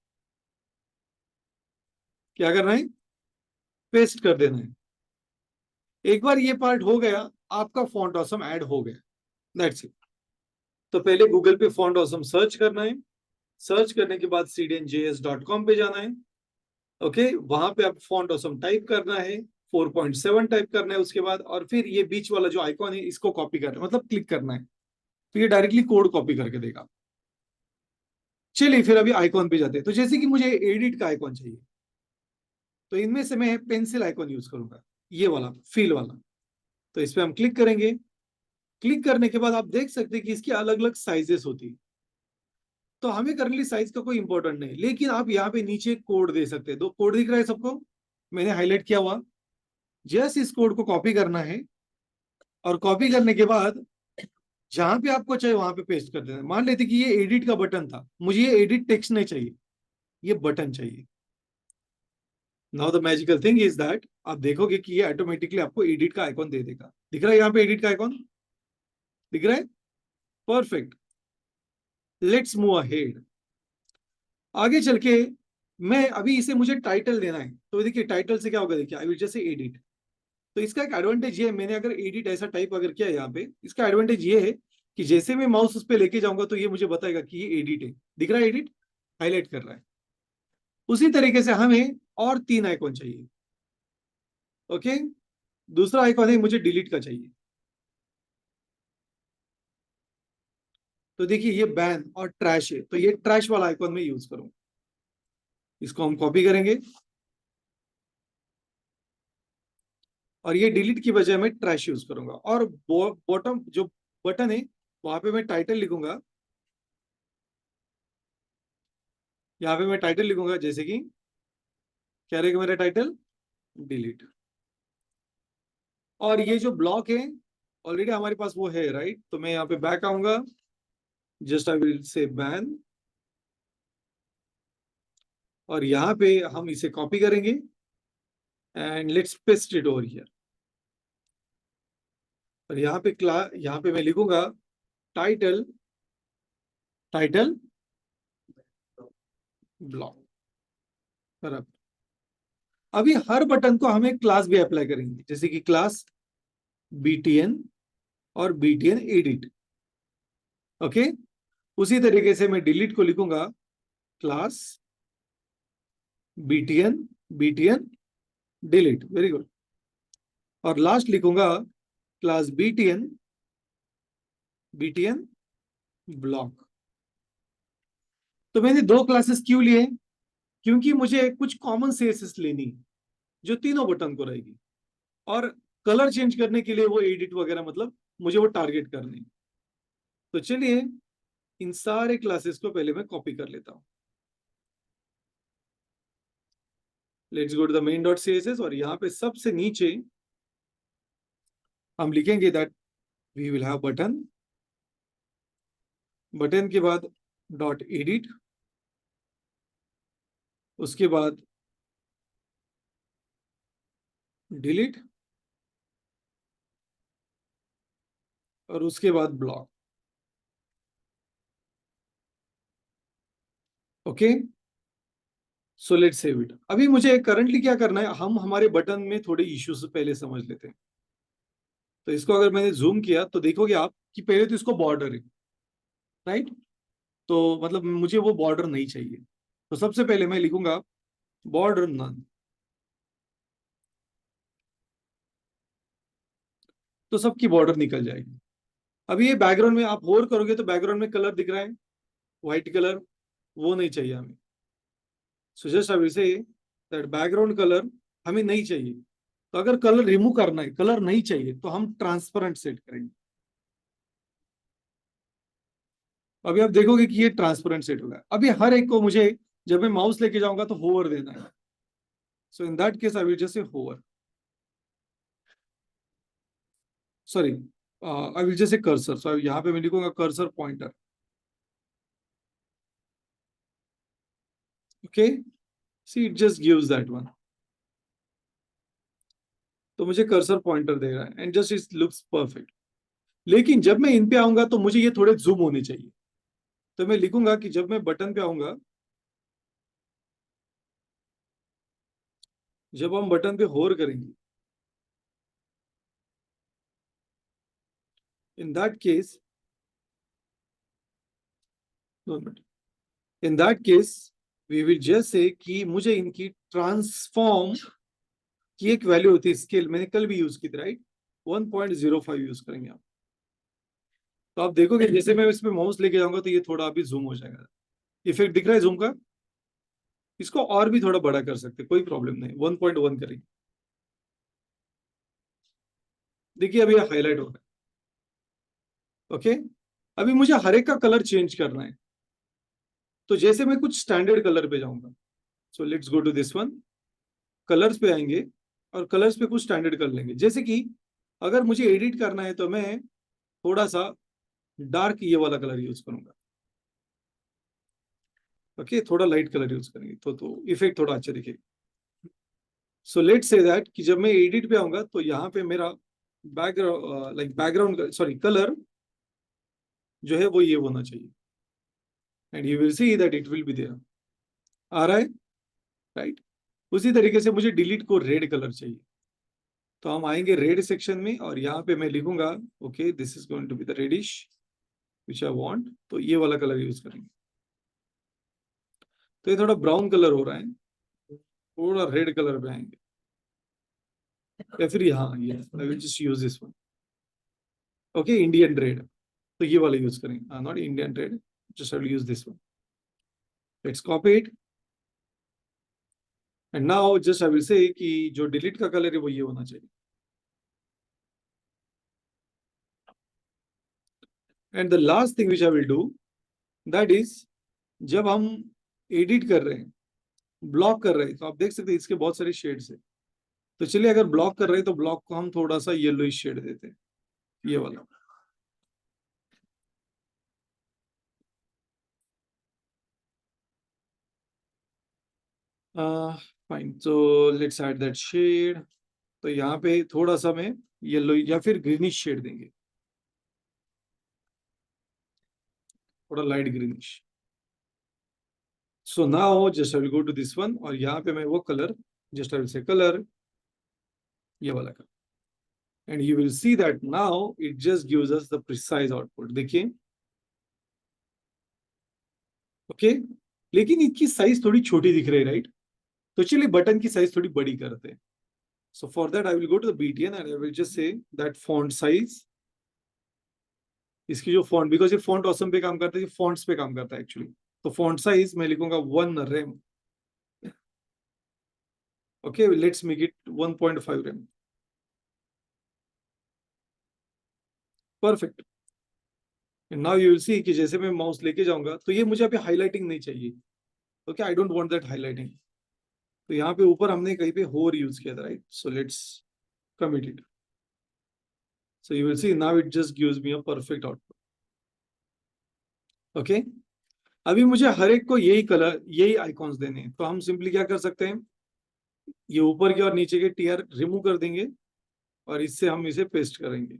क्या करना है? पेस्ट कर देना है। एक बार ये पार्ट हो गया, आपका फॉन्ट ऑसम ऐड हो गया। That's it. तो पहले गूगल पे फॉन्ट ऑसम सर्च करना है। सर्च करने के बाद cdnjs.com पे जाना है। ओके, वहां पे आप फॉन्ट ऑसम टाइप करना है, 4.7 टाइप करना है उसके बाद, और फिर ये बीच वाला जो आइकॉन है इसको कॉपी करना है, मतलब क्लिक करना है। तो ये डायरेक्टली कोड कॉपी करके देगा। चलिए फिर अभी आइकॉन पे जाते हैं। तो जैसे कि मुझे एडिट का आइकॉन चाहिए, तो इनमें से मैं पेंसिल आइकॉन यूज करूंगा, ये वाला फील वाला। तो इस पे हम क्लिक करेंगे। क्लिक करने के बाद आप देख सकते हैं कि इसकी अलग अलग साइजेस होती है। तो हमें करंटली साइज का कोई इंपॉर्टेंट नहीं, लेकिन आप यहाँ पे नीचे कोड दे सकते हैं। दो कोड दिख रहा है सबको, मैंने हाईलाइट किया हुआ। जस्ट इस कोड को कॉपी करना है, और कॉपी करने के बाद जहां पे आपको चाहिए वहां पे पेस्ट कर देना है। मान लेते कि ये एडिट का बटन था, मुझे ये एडिट टेक्स्ट नहीं चाहिए, ये बटन चाहिए। Now the magical thing is that आप देखोगे कि ये ऑटोमेटिकली आपको एडिट का आइकॉन दे देगा। दिख रहा है यहाँ पे एडिट का आइकॉन? दिख रहा है? परफेक्ट। Let's move ahead. आगे चल के मैं अभी इसे मुझे टाइटल देना है, तो देखिए टाइटल से क्या होगा, देखिए आई विल जस्ट से एडिट। तो इसका एक एडवांटेज ये है, मैंने अगर एडिट ऐसा टाइप अगर किया यहाँ पे, इसका एडवांटेज ये है कि जैसे मैं माउस उस पर लेके जाऊंगा तो ये मुझे बताएगा कि ये एडिट है। दिख रहा है एडिट? हाईलाइट कर रहा है। उसी तरीके से हमें और तीन आइकॉन चाहिए। ओके, दूसरा आइकॉन है मुझे डिलीट का चाहिए। तो देखिए ये बैन और ट्रैश है, तो ये ट्रैश वाला आइकॉन में यूज करूंगा। इसको हम कॉपी करेंगे और ये डिलीट की बजाय मैं ट्रैश यूज करूंगा। और बॉटम जो बटन है वहां पे मैं टाइटल लिखूंगा, यहाँ पे मैं टाइटल लिखूंगा जैसे कि क्या रहेगा मेरा टाइटल, डिलीट। और ये जो ब्लॉक है ऑलरेडी हमारे पास वो है, राइट। तो मैं यहाँ पे बैक आऊंगा, जस्ट आई विल से बैन, और यहाँ पे हम इसे कॉपी करेंगे and let's paste it over here. और यहाँ पे मैं लिखूंगा टाइटल, टाइटल ब्लॉक। बराबर। अभी हर बटन को हमें क्लास भी अप्लाई करेंगे, जैसे कि क्लास btn और btn एडिट। ओके, उसी तरीके से मैं डिलीट को लिखूंगा class btn, btn delete. Very good. और लास्ट लिखूंगा क्लास btn, btn ब्लॉक। तो मैंने दो क्लासेस क्यों लिए, क्योंकि मुझे कुछ कॉमन सीएसएस लेनी है जो तीनों बटन को रहेगी, और कलर चेंज करने के लिए वो एडिट वगैरह, मतलब मुझे वो टारगेट करनी है। तो चलिए इन सारे क्लासेस को पहले मैं कॉपी कर लेता हूं। Let's go to the main dot CSS, और यहाँ पे सबसे नीचे हम लिखेंगे that we will have button, button के बाद डॉट एडिट, उसके बाद डिलीट, और उसके बाद block. Okay, so let's save it. अभी मुझे करंटली क्या करना है, हम हमारे बटन में थोड़े इश्यूज पहले समझ लेते हैं। तो इसको अगर मैंने जूम किया तो देखोगे आप कि पहले तो इसको बॉर्डर है, राइट। तो मतलब मुझे वो बॉर्डर नहीं चाहिए, तो सबसे पहले मैं लिखूंगा बॉर्डर नन। तो सबकी बॉर्डर निकल जाएगी। अभी ये बैकग्राउंड में आप होर करोगे तो बैकग्राउंड में कलर दिख रहा है, व्हाइट कलर, वो नहीं चाहिए हमें। सो just I will say that background colour हमें नहीं चाहिए। तो अगर कलर रिमूव करना है, कलर नहीं चाहिए, तो हम ट्रांसपेरेंट सेट करेंगे। अभी आप देखोगे कि ये ट्रांसपेरेंट सेट होगा। अभी हर एक को मुझे जब मैं माउस लेके जाऊंगा तो होवर देना है। So in that case I will just say hover, sorry I will just say cursor. So यहाँ पे मैं लिखूंगा cursor pointer. Okay, see it just gives that one. तो मुझे कर्सर पॉइंटर दे रहा है and just it looks perfect. लेकिन जब मैं इन पे आऊंगा तो मुझे ये थोड़े जूम होने चाहिए। तो मैं लिखूंगा कि जब मैं बटन पे आऊंगा, जब हम बटन पे होर करेंगे, in that case, in that case we will just say कि मुझे इनकी ट्रांसफॉर्म की एक वैल्यू होती है, स्केल मैंने कल भी यूज की थी, राइट। 1.05 यूज करेंगे आप। तो आप देखोगे जैसे मैं इसमें माउस लेके जाऊंगा तो ये थोड़ा अभी जूम हो जाएगा। इफेक्ट दिख रहा है जूम का। इसको और भी थोड़ा बड़ा कर सकते, कोई प्रॉब्लम नहीं, 1.1 करेंगे। देखिए अभी हाईलाइट हो रहा है। ओके, अभी मुझे हर एक का कलर चेंज करना है। तो जैसे मैं कुछ स्टैंडर्ड कलर पे जाऊंगा, so let's go to this one, colours पे आएंगे और कलर्स पे कुछ स्टैंडर्ड कर लेंगे। जैसे कि अगर मुझे एडिट करना है तो मैं थोड़ा सा डार्क ये वाला कलर यूज करूंगा। ओके, थोड़ा लाइट कलर यूज करेंगे तो इफेक्ट थोड़ा अच्छा दिखेगा। सो लेट्स से दैट कि जब मैं एडिट पे आऊंगा तो यहाँ पे मेरा बैकग्राउंड बैकग्राउंड सॉरी कलर जो है वो ये होना चाहिए, and you will see that it will be there. आ रहा है, राइट। उसी तरीके से मुझे डिलीट को रेड कलर चाहिए। तो हम आएंगे रेड सेक्शन में और यहाँ पे मैं लिखूंगा okay this is going to be the reddish which I want. तो ये वाला कलर यूज करेंगे। तो ये थोड़ा ब्राउन कलर हो रहा है, थोड़ा रेड कलर पे आएंगे, या फिर यहाँ ये आई will just use this one. Okay, Indian red. तो ये वाला यूज करें, not Indian red, just I will use this one. Let's copy it and now just I will से कि जो डिलीट का कलर है वो ये होना चाहिए. And the last thing which I will do, that is जब हम एडिट कर रहे हैं, ब्लॉक कर रहे हैं, तो आप देख सकते हैं इसके बहुत सारे शेड्स है. तो चलिए अगर ब्लॉक कर रहे हैं तो ब्लॉक को हम थोड़ा सा येलोइश शेड देते हैं, ये वाला. Fine, so let's add that shade. तो यहाँ पे थोड़ा सा मैं येलो या फिर ग्रीनिश शेड देंगे, थोड़ा light greenish. So now just I will go to this one और यहाँ पे मैं वो colour, just I will say colour, ये वाला colour. And you will see that now it just gives us the precise output. देखिए, okay. लेकिन इसकी साइज थोड़ी छोटी दिख रही है, राइट? तो चलिए बटन की साइज थोड़ी बड़ी करते हैं. So for that, I will go to the BTN and I will just say that font size. इसकी जो font, because ये font awesome पे काम करता है, ये fonts पे काम करता है actually. तो font size मैं लिखूंगा 1 rem. Okay, let's make it 1.5 rem. Perfect. And now you will see कि जैसे मैं माउस लेके जाऊंगा तो ये मुझे अभी हाईलाइटिंग नहीं चाहिए. Okay, I don't want that highlighting. तो यहाँ पे ऊपर हमने कहीं पे होर यूज किया था, right? So let's commit it. So you will see now it just gives me a perfect output. Okay. अभी मुझे हर एक को यही कलर, यही आइकॉन्स देने हैं. तो हम सिंपली क्या कर सकते हैं, ये ऊपर के और नीचे के टीयर रिमूव कर देंगे और इससे हम इसे पेस्ट करेंगे.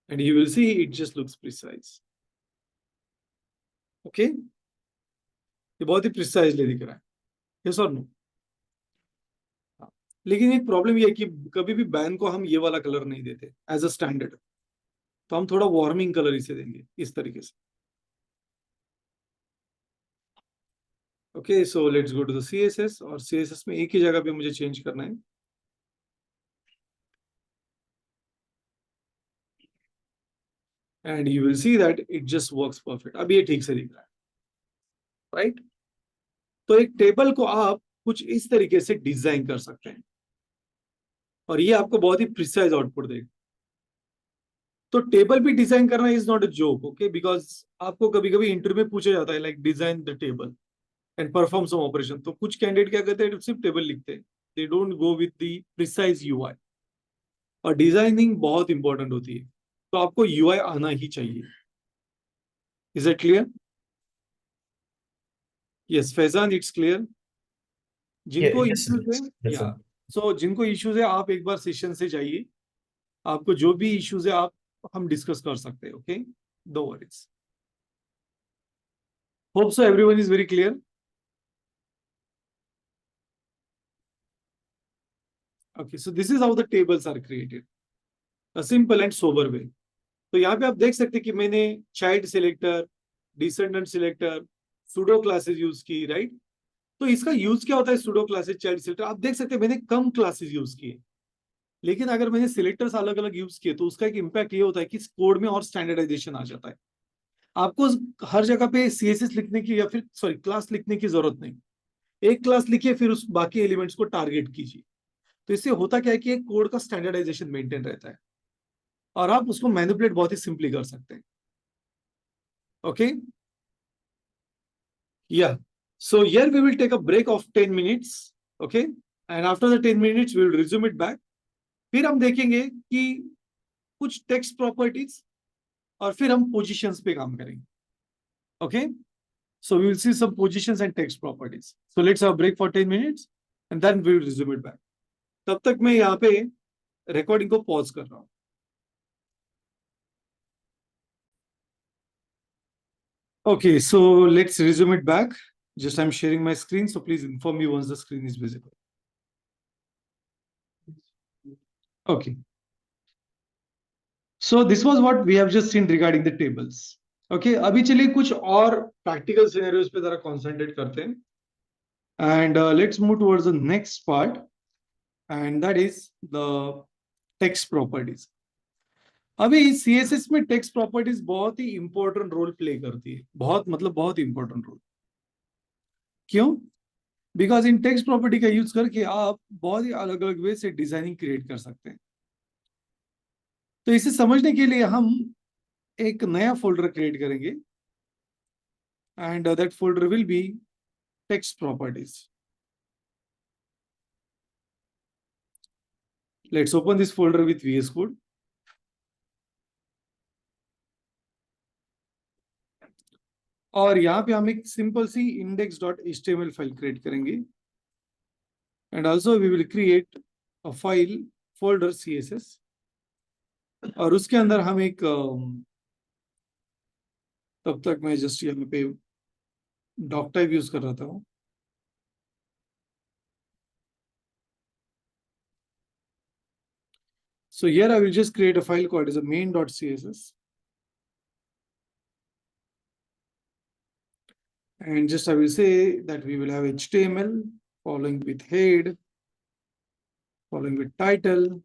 And you will see it just looks precise. Okay, ये बहुत ही प्रिसाइजली दिख रहा है, यस और नो? लेकिन एक प्रॉब्लम ये है कि कभी भी बैन को हम ये वाला कलर नहीं देते एज अ स्टैंडर्ड. तो हम थोड़ा वार्मिंग कलर इसे देंगे इस तरीके से. Okay, so let's go to the CSS. और CSS में एक ही जगह पे मुझे चेंज करना है. And you will see that it just works perfect. अब ये ठीक से दिख रहा है, राइट? तो एक टेबल को आप कुछ इस तरीके से डिजाइन कर सकते हैं और ये आपको बहुत ही प्रिसाइज आउटपुट देगा. तो टेबल भी डिजाइन करना is not a joke, okay? Because आपको कभी कभी इंटरव्यू में पूछा जाता है like design the table and perform some operation. तो कुछ कैंडिडेट क्या करते हैं, सिर्फ टेबल लिखते हैं, they don't go with the precise UI. और डिजाइनिंग बहुत इंपॉर्टेंट होती है, तो आपको यूआई आना ही चाहिए. Is it clear? Yes Faizan, it's clear. जिनको Yes, इश्यूज है, yes, या sir. सो जिनको इश्यूज है आप एक बार सेशन से जाइए. आपको जो भी इश्यूज है आप, हम डिस्कस कर सकते हैं. Okay, no worries. Hope so everyone is very clear. Okay, so this is how the tables are created. A simple and sober way. तो यहाँ पे आप देख सकते हैं कि मैंने child selector, descendant selector, pseudo classes use की, राइट? तो इसका यूज क्या होता है, सूडो क्लासेस, चाइल्ड सिलेक्टर? आप देख सकते हैं मैंने कम क्लासेस यूज किए, लेकिन अगर मैंने सिलेक्टर्स अलग अलग यूज किए तो उसका एक इम्पैक्ट ये होता है कि कोड में और स्टैंडर्डाइजेशन आ जाता है. आपको हर जगह पे CSS लिखने की या फिर सॉरी क्लास लिखने की जरूरत नहीं. एक क्लास लिखिए, फिर उस बाकी एलिमेंट्स को टारगेट कीजिए. तो इससे होता क्या है कि एक कोड का स्टैंडर्डाइजेशन मेंटेन रहता है और आप उसको मैनिपुलेट बहुत ही सिंपली कर सकते हैं. ओके, या so here we will take a break of 10 minutes. Okay, and after the 10 minutes we will resume it back. फिर हम देखेंगे कि कुछ टेक्स्ट प्रॉपर्टीज और फिर हम पोजीशंस पे काम करेंगे. Okay, so we will see some positions and text properties. So let's have a break for 10 minutes and then we will resume it back. तब तक मैं यहाँ पे रिकॉर्डिंग को पॉज कर रहा हूँ. Okay, so let's resume it back. Just I'm sharing my screen, so please inform me once the screen is visible. Okay. So this was what we have just seen regarding the tables. Okay, अभी चलिए कुछ और practical scenarios पे जरा concentrate करते हैं. And let's move towards the next part, and that is the text properties. अभी CSS में टेक्स्ट प्रॉपर्टीज बहुत ही इंपॉर्टेंट रोल प्ले करती है, बहुत मतलब बहुत इंपॉर्टेंट रोल. क्यों? बिकॉज इन टेक्स्ट प्रॉपर्टी का यूज करके आप बहुत ही अलग अलग वे से डिजाइनिंग क्रिएट कर सकते हैं. तो इसे समझने के लिए हम एक नया फोल्डर क्रिएट करेंगे, and that folder will be text properties. Let's open this folder with VS Code. और यहाँ पे हम एक सिंपल सी index.html फाइल क्रिएट करेंगे, and also we will create a file folder CSS, और उसके अंदर हम एक तब तक मैं जस्ट यहाँ पे डॉक टाइप यूज कर रहा था. So here I will just create a file called as a main.css, and just I will say that we will have HTML following with head, following with title,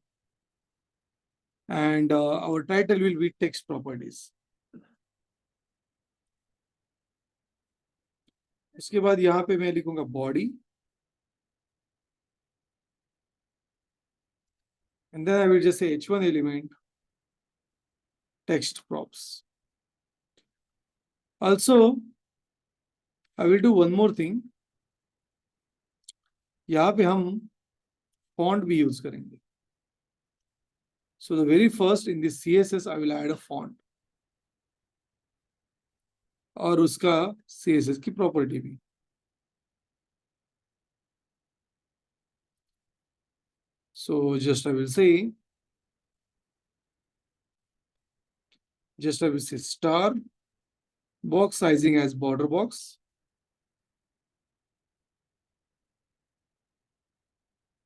and our title will be text properties. उसके बाद यहाँ पे मैं लिखूंगा body, and then I will just say h1 element text props. Also, I will do one more thing. यहाँ पे हम font भी यूज करेंगे. So the very first in this CSS I will add a font, और उसका CSS की property भी. So just I will say star, box sizing as border box,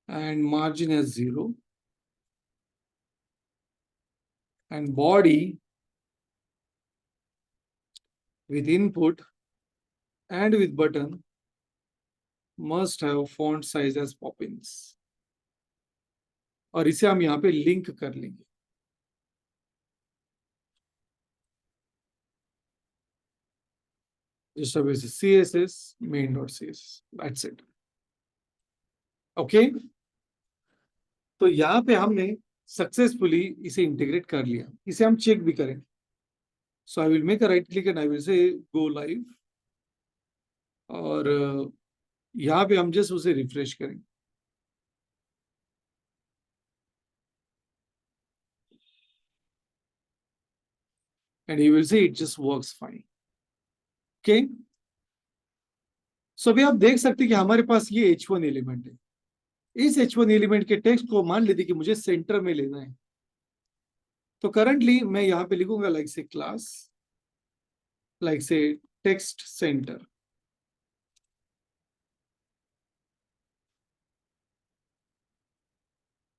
and margin as 0, and body with input and with button must have font size as Poppins. और इसे हम यहाँ पे link कर लेंगे. Just अब इसे CSS main.css, that's it. Okay? तो यहाँ पे हमने सक्सेसफुली इसे इंटीग्रेट कर लिया. इसे हम चेक भी करेंगे. So I will make a right click and I will say go live, और यहाँ पे हम जस्ट उसे रिफ्रेश करेंगे. And you will see it just works fine. Okay? So अभी आप देख सकते हैं कि हमारे पास ये h1 एलिमेंट है. इस h1 एलिमेंट के टेक्स्ट को मान लेते कि मुझे सेंटर में लेना है. तो करंटली मैं यहाँ पे लिखूंगा लाइक से क्लास, लाइक से टेक्स्ट सेंटर.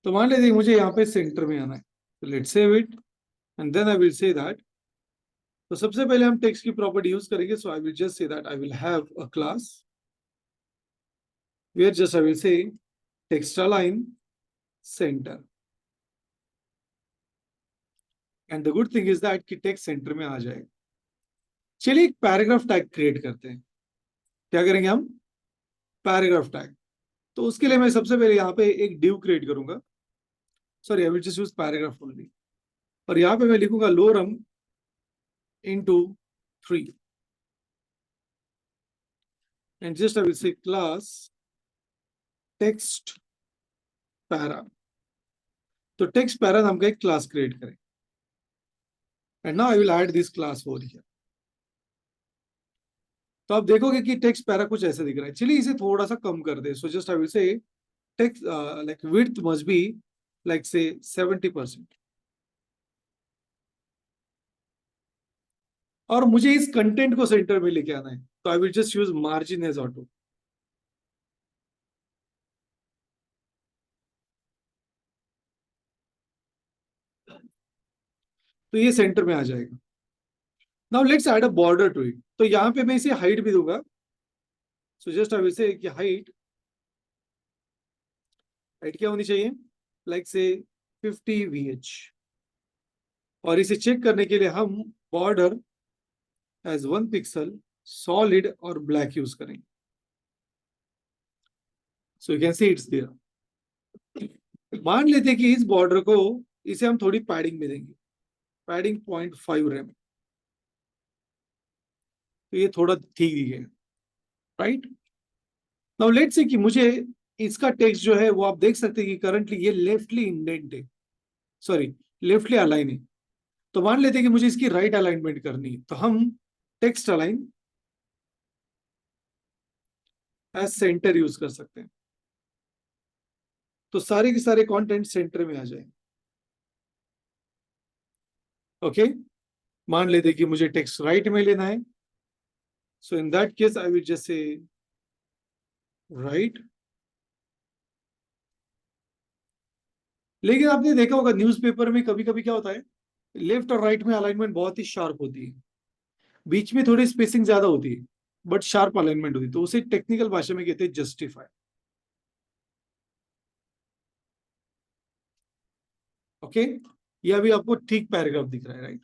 तो मान लेते मुझे यहाँ पे सेंटर में आना है. तो let's save it, and then I will say that. तो सबसे पहले हम टेक्स्ट की प्रॉपर्टी यूज करेंगे. So I will just say that I will have a class where just I will say text align centre, and the good thing is that कि text centre में आ जाएगा. चलिए एक पैराग्राफ टैग क्रिएट करते हैं. क्या करेंगे हम? Paragraph tag. तो उसके लिए मैं सबसे पहले यहाँ पे एक डिव क्रिएट करूंगा. Sorry, I will just use paragraph only. और यहाँ पे मैं लिखूंगा lorem into 3, and just I will say class text para. तो टेक्स्ट पैरा नाम का एक क्लास क्रिएट करें, and now I will add this class over here. तो आप देखोगे कि टेक्स्ट पैरा कुछ ऐसे दिख रहा है. चलिए इसे थोड़ा सा कम कर दे. So just I will say text like width must be like say 70%. और मुझे इस कंटेंट को सेंटर में लेके आना है, तो I will just use margin as auto. तो ये सेंटर में आ जाएगा. Now let's add a border to it. तो यहाँ पे मैं इसे हाइट भी दूंगा. सो जस्ट आई विल से कि हाइट क्या होनी चाहिए, लाइक से 50 VH। और इसे चेक करने के लिए हम बॉर्डर एज 1 पिक्सल, सॉलिड और ब्लैक यूज करेंगे। So you can see it's there. मान लेते हैं कि इस बॉर्डर को, इसे हम थोड़ी पैडिंग में देंगे, पैडिंग 0.5 rem। तो ये थोड़ा ठीक दिखेगा, राइट। नाउ लेट्स से कि मुझे इसका टेक्स्ट जो है वो आप देख सकते हैं कि करंटली ये लेफ्टली इंडेंट है, सॉरी लेफ्टली अलाइन है। तो मान लेते हैं कि मुझे इसकी राइट अलाइनमेंट करनी है, तो हम text align as center use कर सकते हैं। तो सारे के सारे कंटेंट सेंटर में आ जाएंगे। ओके, मान लेते हैं कि मुझे टेक्स्ट राइट में लेना है। So in that case I will just say right. लेकिन आपने देखा होगा न्यूज़पेपर में कभी कभी क्या होता है, लेफ्ट और राइट में अलाइनमेंट बहुत ही शार्प होती है, बीच में थोड़ी स्पेसिंग ज्यादा होती है, बट शार्प अलाइनमेंट होती है, तो उसे टेक्निकल भाषा में कहते हैं जस्टिफाई। ओके, ये अभी आपको ठीक पैराग्राफ दिख रहा है, राइट?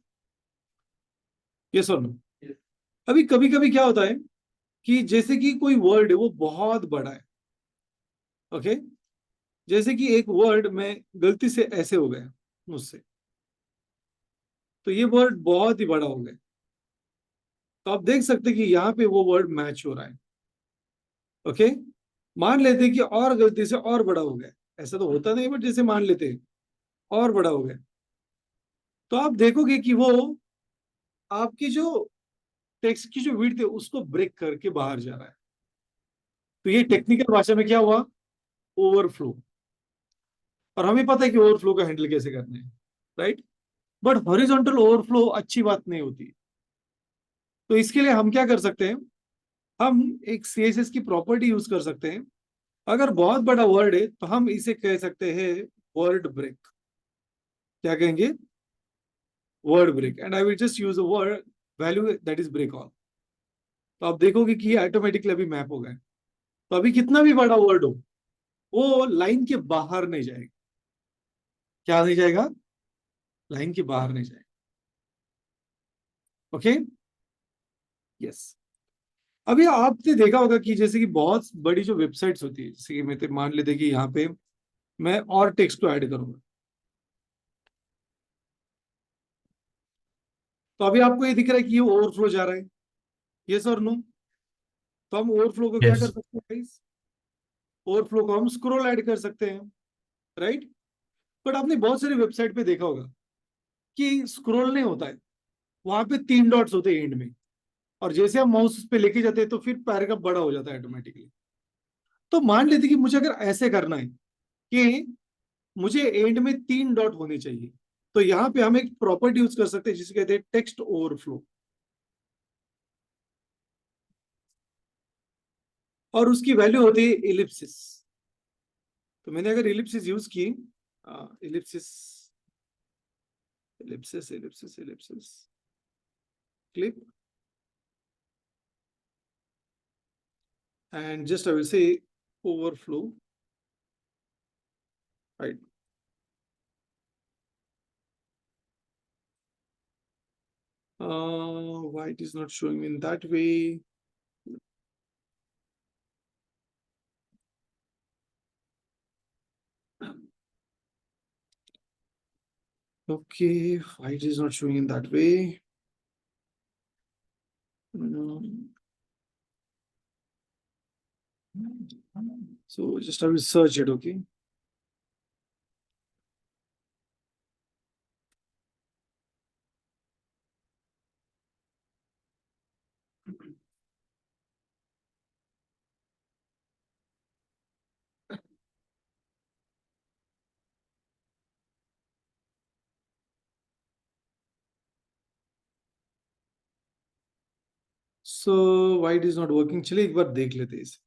यस और नो? अभी कभी कभी क्या होता है कि जैसे कि कोई वर्ड है वो बहुत बड़ा है। ओके, जैसे कि एक वर्ड में गलती से ऐसे हो गया मुझसे, तो ये वर्ड बहुत ही बड़ा हो गया। तो आप देख सकते हैं कि यहाँ पे वो वर्ड मैच हो रहा है। ओके, मान लेते हैं कि और गलती से और बड़ा हो गया, ऐसा तो होता नहीं, बट जैसे मान लेते हैं और बड़ा हो गया, तो आप देखोगे कि वो आपकी जो टेक्स्ट की जो विड्थ है उसको ब्रेक करके बाहर जा रहा है। तो ये टेक्निकल भाषा में क्या हुआ, ओवरफ्लो। और हमें पता है कि ओवरफ्लो का हैंडल कैसे करना है, राइट। बट हॉरिजॉन्टल ओवरफ्लो अच्छी बात नहीं होती। तो इसके लिए हम क्या कर सकते हैं, हम एक CSS की प्रॉपर्टी यूज कर सकते हैं। अगर बहुत बड़ा वर्ड है तो हम इसे कह सकते हैं वर्ड ब्रेक। क्या कहेंगे, word break. And I will just use a word value that is break all. तो आप देखोगे कि ये ऑटोमेटिकली अभी मैप हो गए। तो अभी कितना भी बड़ा वर्ड हो, वो लाइन के बाहर नहीं जाएगा। क्या नहीं जाएगा, लाइन के बाहर नहीं जाएगा। Okay, yes. अभी आपने देखा होगा कि जैसे कि बहुत बड़ी जो वेबसाइट्स होती है, जैसे कि मैं तो मान लेते कि यहाँ पे मैं और टेक्स्ट को ऐड करूंगा, तो अभी आपको ये दिख रहा है कि ये ओवरफ्लो जा रहा है, यस और नो? तो हम ओवरफ्लो को क्या कर यस। सकते हैं गाइस, ओवरफ्लो को हम स्क्रॉल ऐड कर सकते हैं, राइट। बट आपने बहुत सारी वेबसाइट पे देखा होगा कि स्क्रॉल नहीं होता है, वहां पे 3 डॉट्स होते हैं एंड में, और जैसे हम माउस पे लेके जाते हैं तो फिर पैराग्राफ बड़ा हो जाता है ऑटोमेटिकली। तो मान लेते कि मुझे अगर ऐसे करना है कि मुझे एंड में 3 डॉट होने चाहिए, तो यहाँ पे हम एक प्रॉपर्टी यूज कर सकते हैं जिसे कहते हैं टेक्स्ट ओवरफ्लो। और उसकी वैल्यू होती है इलिप्सिस। तो मैंने अगर इलिप्सिस यूज की, ellipsis ellipsis ellipsis ellipsis click, and just I will say overflow, right? Why it is not showing in that way? Okay, why it is not showing in that way? So just I will search it, okay? So why it is not working? चलिए एक बार देख लेते हैं इसे।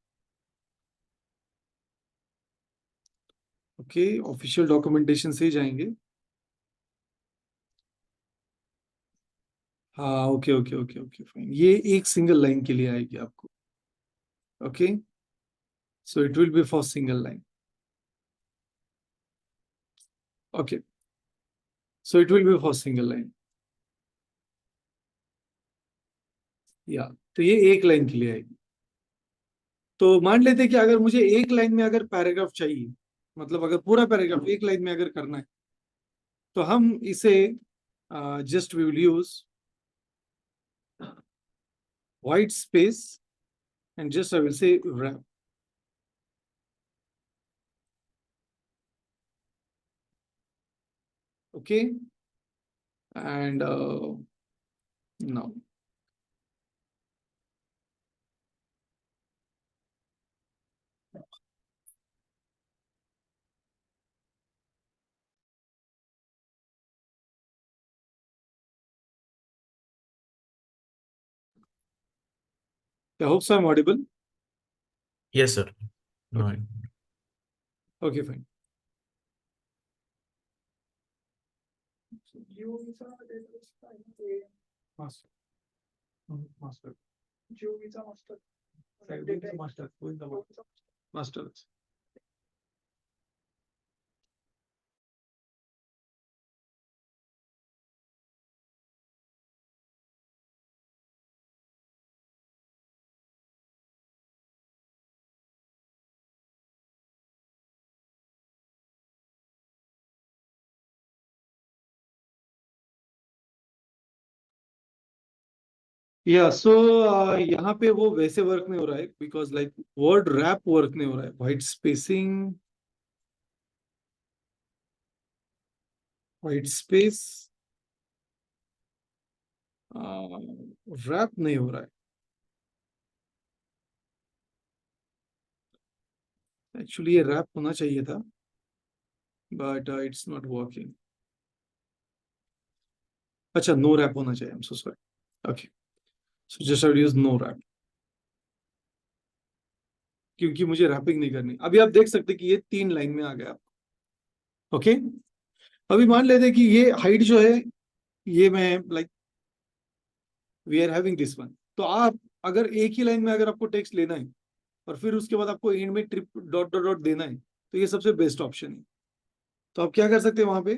Okay, official documentation से ही जाएंगे। हाँ, okay okay okay okay fine, ये एक सिंगल लाइन के लिए आएगी आपको। Okay, so it will be for single line. Okay, so it will be for single line. या तो ये एक लाइन के लिए आएगी। तो मान लेते हैं कि अगर मुझे एक लाइन में अगर पैराग्राफ चाहिए, मतलब अगर पूरा पैराग्राफ एक लाइन में अगर करना है, तो हम इसे just we will use white space and just I will say wrap. Okay, and now I hope so I'm audible. Yes, sir. No. Okay. Okay, fine. Master. Master. Master. Master. या सो यहाँ पे वो वैसे वर्क नहीं हो रहा है because like word wrap work नहीं हो रहा है. White spacing, white space, wrap नहीं हो रहा है. एक्चुअली ये रैप होना चाहिए था बट इट्स नॉट वर्किंग. अच्छा, नो रैप होना चाहिए. I am so sorry. Okay, so just I will use no wrap क्योंकि मुझे रैपिंग नहीं करनी. अभी आप देख सकते कि ये 3 लाइन में आ गया. ओके, अभी मान लेते हैं कि ये हाइट जो है ये मैं like we are having this one. तो आप अगर एक ही लाइन में अगर आपको टेक्स्ट लेना है और फिर उसके बाद आपको एंड में ट्रिप डॉट डॉट डॉट देना है, तो ये सबसे बेस्ट ऑप्शन है. तो आप क्या कर सकते हैं वहां पे,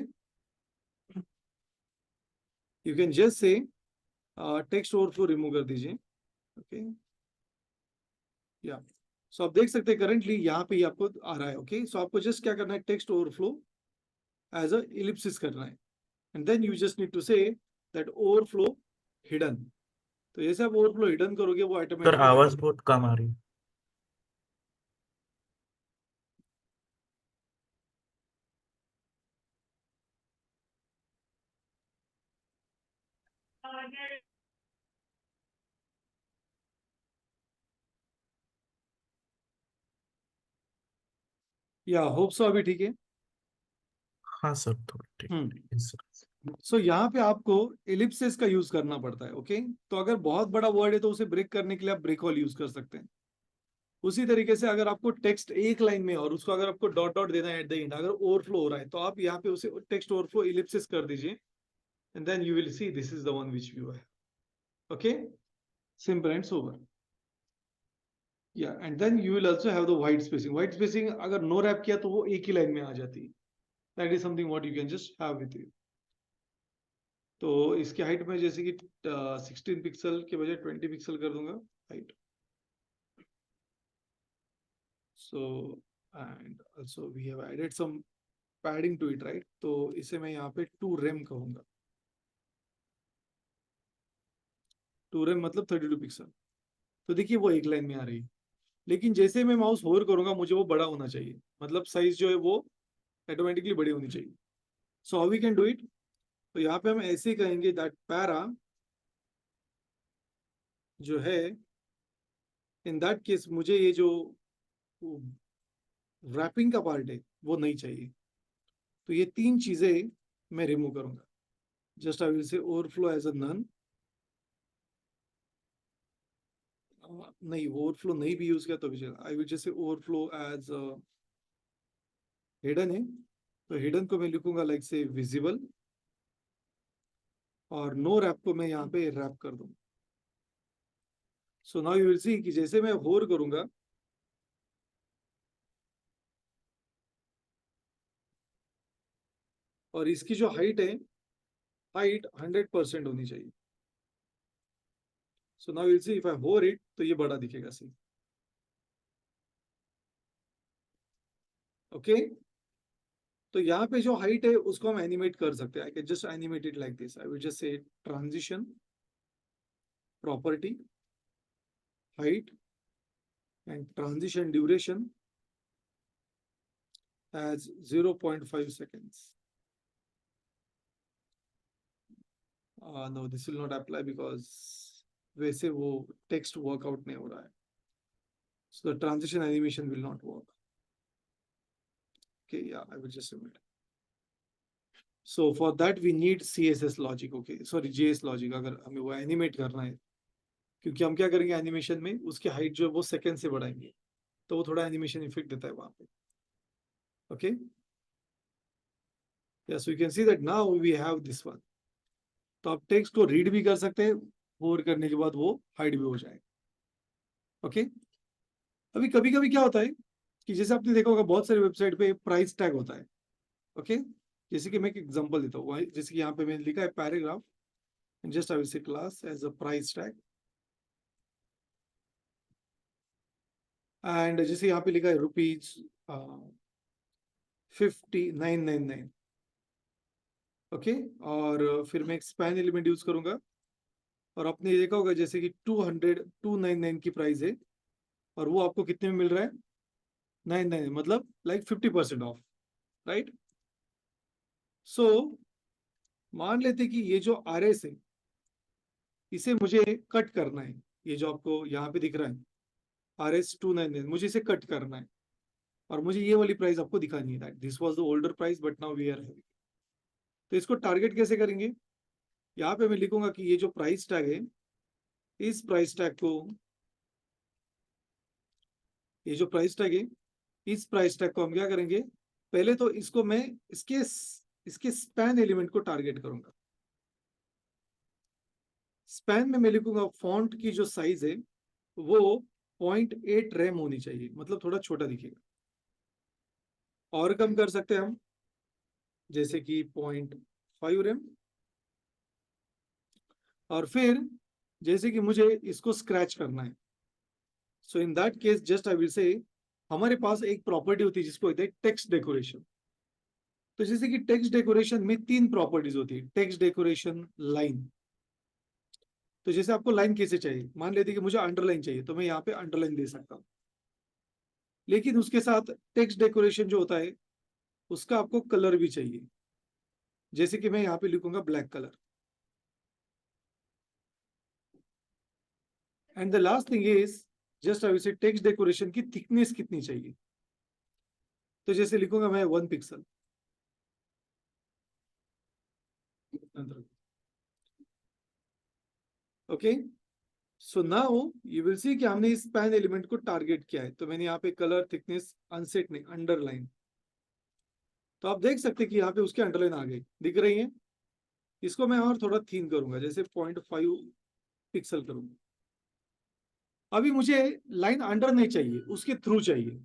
यू कैन जस्ट से टेक्स्ट ओवरफ्लो रिमूव कर दीजिए. ओके, या सो आप देख सकते हैं करंटली यहाँ पे ही आपको आ रहा है. ओके, सो आपको जस्ट क्या करना है, text overflow as a ellipsis करना है and then you just need to say that overflow hidden. तो जैसे आप ओवरफ्लो हिडन करोगे वो सर, ऑटोमेटिकली आवाज बहुत कम आ रही है. या होप सो अभी ठीक है. हाँ सर, थोड़ा ठीक. Yes, sir. सो यहाँ पे आपको एलिप्सिस का यूज करना पड़ता है. ओके, तो अगर बहुत बड़ा वर्ड है तो उसे ब्रेक करने के लिए आप ब्रेक होल यूज कर सकते हैं. उसी तरीके से अगर आपको टेक्स्ट एक लाइन में और उसको अगर आपको डॉट डॉट देना है एट द एंड, अगर ओवरफ्लो हो रहा है, तो आप यहाँ पे उसे टेक्स्ट ओवरफ्लो इलिप्सिस कर दीजिए and then you will see this is the one which you है. Okay, simple and sober. या and then you will also have the white spacing. White spacing अगर नो रैप किया तो वो एक ही line में आ जाती है. That is something what you can just have with you. तो इसकी हाइट में जैसे कि 16 पिक्सल के बजाय 20 पिक्सल कर दूंगा height. So and also we have added some padding to it, right. तो इसे मैं यहाँ पे 2 रेम कहूंगा. 2 रेम मतलब 32 पिक्सल. तो देखिए वो एक लाइन में आ रही है, लेकिन जैसे मैं माउस होवर करूंगा मुझे वो बड़ा होना चाहिए, मतलब साइज जो है वो ऑटोमेटिकली बड़ी होनी चाहिए. So how we can do it. तो यहाँ पे हम ऐसे कहेंगे दैट पैरा जो है, इन दैट केस मुझे ये जो रैपिंग का पार्ट है वो नहीं चाहिए. तो ये 3 चीजें मैं रिमूव करूंगा. Just I will say overflow as a none. नहीं, ओवरफ्लो नहीं भी यूज किया तो भी चलेगा. I will just say overflow as hidden है, तो हिडन को मैं लिखूंगा लाइक से विजिबल, और नो रैप को मैं यहाँ पे रैप कर दूं. सो नाउ यू विल सी कि जैसे मैं होर करूंगा, और इसकी जो हाइट है, हाइट 100% होनी चाहिए। So now will see if I होर इट, तो ये बड़ा दिखेगा सी। ओके, तो यहाँ पे जो हाइट है उसको हम एनिमेट कर सकते हैं। आई can just animate it like this. I will just से transition property height and transition duration as 0.5 seconds. No, this will not apply because वैसे वो text workout नहीं हो रहा है. So the transition animation will not work. Okay, yeah, I will just submit. So for that we need CSS logic. Okay, sorry, JS logic अगर हमें वो animate करना है, क्योंकि हम क्या करेंगे एनिमेशन में, उसकी हाइट जो है वो सेकंड से बढ़ाएंगे, तो वो थोड़ा एनिमेशन इफेक्ट देता है वहां पे. Okay, yeah, so you can see that now we have this one. तो आप टेक्स्ट को रीड भी कर सकते हैं, होल्ड करने के बाद वो हाइड भी हो जाएगा. ओके, अभी कभी कभी क्या होता है कि जैसे आपने देखा होगा बहुत सारे वेबसाइट पे प्राइस टैग होता है. ओके, जैसे कि मैं एक एग्जांपल देता हूँ, जैसे कि यहाँ पे मैंने लिखा है paragraph, just I will say class as a price tag, एंड जैसे यहाँ पे लिखा है रुपीज 5999. ओके, और फिर मैं एक स्पैन एलिमेंट यूज करूंगा, और आपने देखा होगा जैसे कि 299 की प्राइस है, और वो आपको कितने में मिल रहा है, 99, मतलब लाइक 50% ऑफ, राइट. सो मान लेते कि ये जो RS है, इसे मुझे कट करना है. ये जो आपको यहाँ पे दिख रहा है RS 299, मुझे इसे कट करना है, और मुझे ये वाली प्राइस आपको दिखानी है, this was the older price but now we are having. तो इसको टारगेट कैसे करेंगे, यहाँ पे मैं लिखूंगा कि ये जो प्राइस टैग है, इस प्राइस टैग को, ये जो प्राइस टैग है, इस प्राइस टैग को हम क्या करेंगे, पहले तो इसको मैं इसके स्पैन एलिमेंट को टारगेट करूंगा. स्पैन में मैं लिखूंगा फॉन्ट की जो साइज है वो 0.8 रैम होनी चाहिए, मतलब थोड़ा छोटा दिखेगा. और कम कर सकते हैं हम, जैसे कि 0.5 रैम. और फिर जैसे कि मुझे इसको स्क्रैच करना है, so in that case just I will say, हमारे पास एक प्रॉपर्टी होती है जिसको कहते हैं टेक्स्ट डेकोरेशन. तो जैसे कि टेक्स्ट डेकोरेशन में 3 प्रॉपर्टीज होती है. टेक्स्ट डेकोरेशन लाइन, तो जैसे आपको लाइन कैसे चाहिए, मान लेते कि मुझे अंडरलाइन चाहिए, तो मैं यहाँ पे अंडरलाइन दे सकता हूँ. लेकिन उसके साथ टेक्स्ट डेकोरेशन जो होता है उसका आपको कलर भी चाहिए, जैसे कि मैं यहाँ पे लिखूंगा black colour. And the last thing is just I will say text decoration की थिकनेस कितनी चाहिए, तो जैसे लिखूंगा मैं 1 pixel. Okay, so now you will सी कि हमने इस पैन एलिमेंट को टारगेट किया है, तो मैंने यहाँ पे कलर थिकनेस अनसेट नहीं, अंडरलाइन. तो आप देख सकते हैं कि यहाँ पे उसके अंडरलाइन आ गई, दिख रही है. इसको मैं और थोड़ा थीन करूंगा, जैसे 0.5 पिक्सल करूंगा. अभी मुझे लाइन अंडर नहीं चाहिए, उसके थ्रू चाहिए,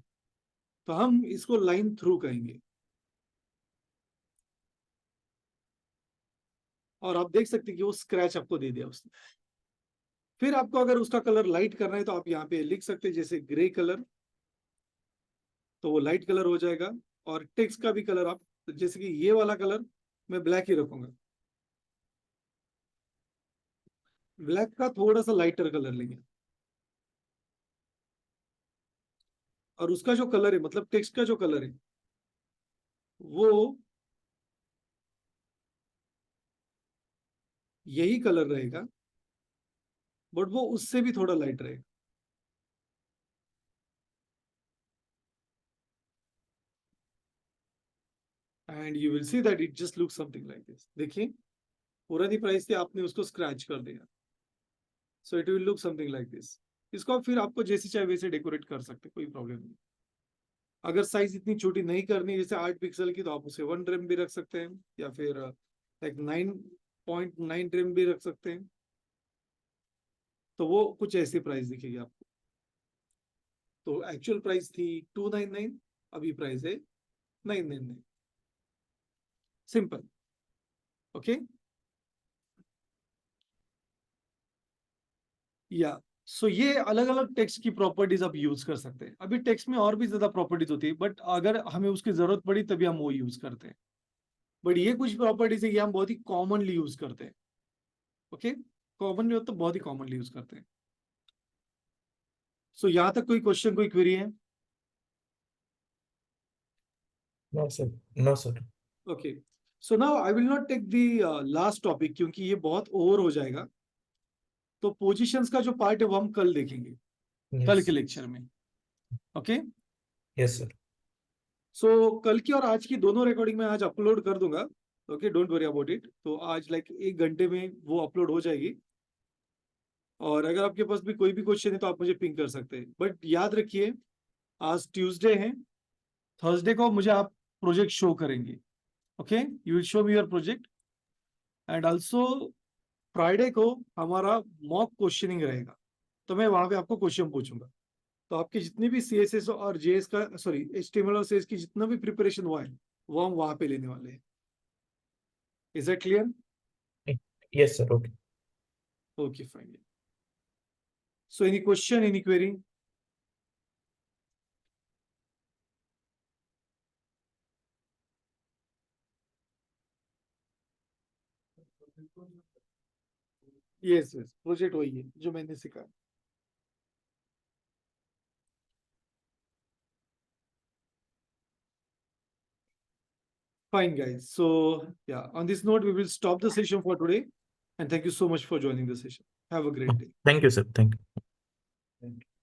तो हम इसको लाइन थ्रू कहेंगे. और आप देख सकते हैं कि वो स्क्रैच आपको दे दिया उसने. फिर आपको अगर उसका कलर लाइट करना है तो आप यहाँ पे लिख सकते हैं जैसे ग्रे कलर, तो वो लाइट कलर हो जाएगा. और टेक्स्ट का भी कलर आप, जैसे कि ये वाला कलर मैं ब्लैक ही रखूंगा, ब्लैक का थोड़ा सा लाइटर कलर लेंगे. और उसका जो कलर है, मतलब टेक्स्ट का जो कलर है, वो यही कलर रहेगा, बट वो उससे भी थोड़ा लाइट रहेगा. And you will see that it just look something like this. देखिए, पुरानी प्राइस थी, आपने उसको स्क्रैच कर दिया, so it will look something like this. इसको आप फिर आपको जैसे चाहे वैसे डेकोरेट कर सकते, कोई प्रॉब्लम नहीं. अगर साइज इतनी छोटी नहीं करनी जैसे 8 पिक्सल की, तो आप उसे 1 रैम भी रख सकते हैं, या फिर लाइक 9.9 रैम भी रख सकते हैं. तो वो कुछ ऐसी प्राइस दिखेगी आपको। तो एक्चुअल प्राइस थी 299, अभी प्राइस है 999। सिंपल। ओके या सो ये अलग अलग टेक्स्ट की प्रॉपर्टीज आप यूज कर सकते हैं। अभी टेक्स्ट में और भी ज्यादा प्रॉपर्टीज होती है, बट अगर हमें उसकी जरूरत पड़ी तभी हम वो यूज करते हैं। बट ये कुछ प्रॉपर्टीज है ये हम बहुत ही कॉमनली यूज करते हैं। ओके कॉमनली हो तो बहुत ही कॉमनली यूज करते हैं। सो यहाँ तक कोई क्वेश्चन, कोई क्वेरी है? No sir, no sir. Okay so now I will not take the last topic, क्योंकि ये बहुत ओवर हो जाएगा। तो पोजीशंस का जो पार्ट है वो हम कल देखेंगे, कल के लेक्चर में। Okay yes sir. सो कल की और आज की दोनों रिकॉर्डिंग मैं आज अपलोड कर दूंगा। Okay don't worry about it. तो आज लाइक 1 घंटे में वो अपलोड हो जाएगी। और अगर आपके पास भी कोई भी क्वेश्चन है तो आप मुझे पिंग कर सकते हैं। बट याद रखिए आज ट्यूसडे है, थर्सडे को मुझे आप प्रोजेक्ट शो करेंगे। Okay you will show me your project. And also Friday को हमारा मॉक क्वेश्चनिंग रहेगा, तो मैं वहां पे आपको क्वेश्चन पूछूंगा। तो आपकी जितनी भी CSS और JS का, सॉरी HTML और CSS की जितना भी प्रिपरेशन हुआ है वो हम वहां पे लेने वाले हैं। Is that clear? Yes sir, okay. Okay, fine. So any question, any query? Yes, yes. Project वही है जो मैंने सिखाया। Fine, guys. So yeah, on this note, we will stop the session for today. And thank you so much for joining the session. Have a great day. Thank you sir, thank you. Thank you.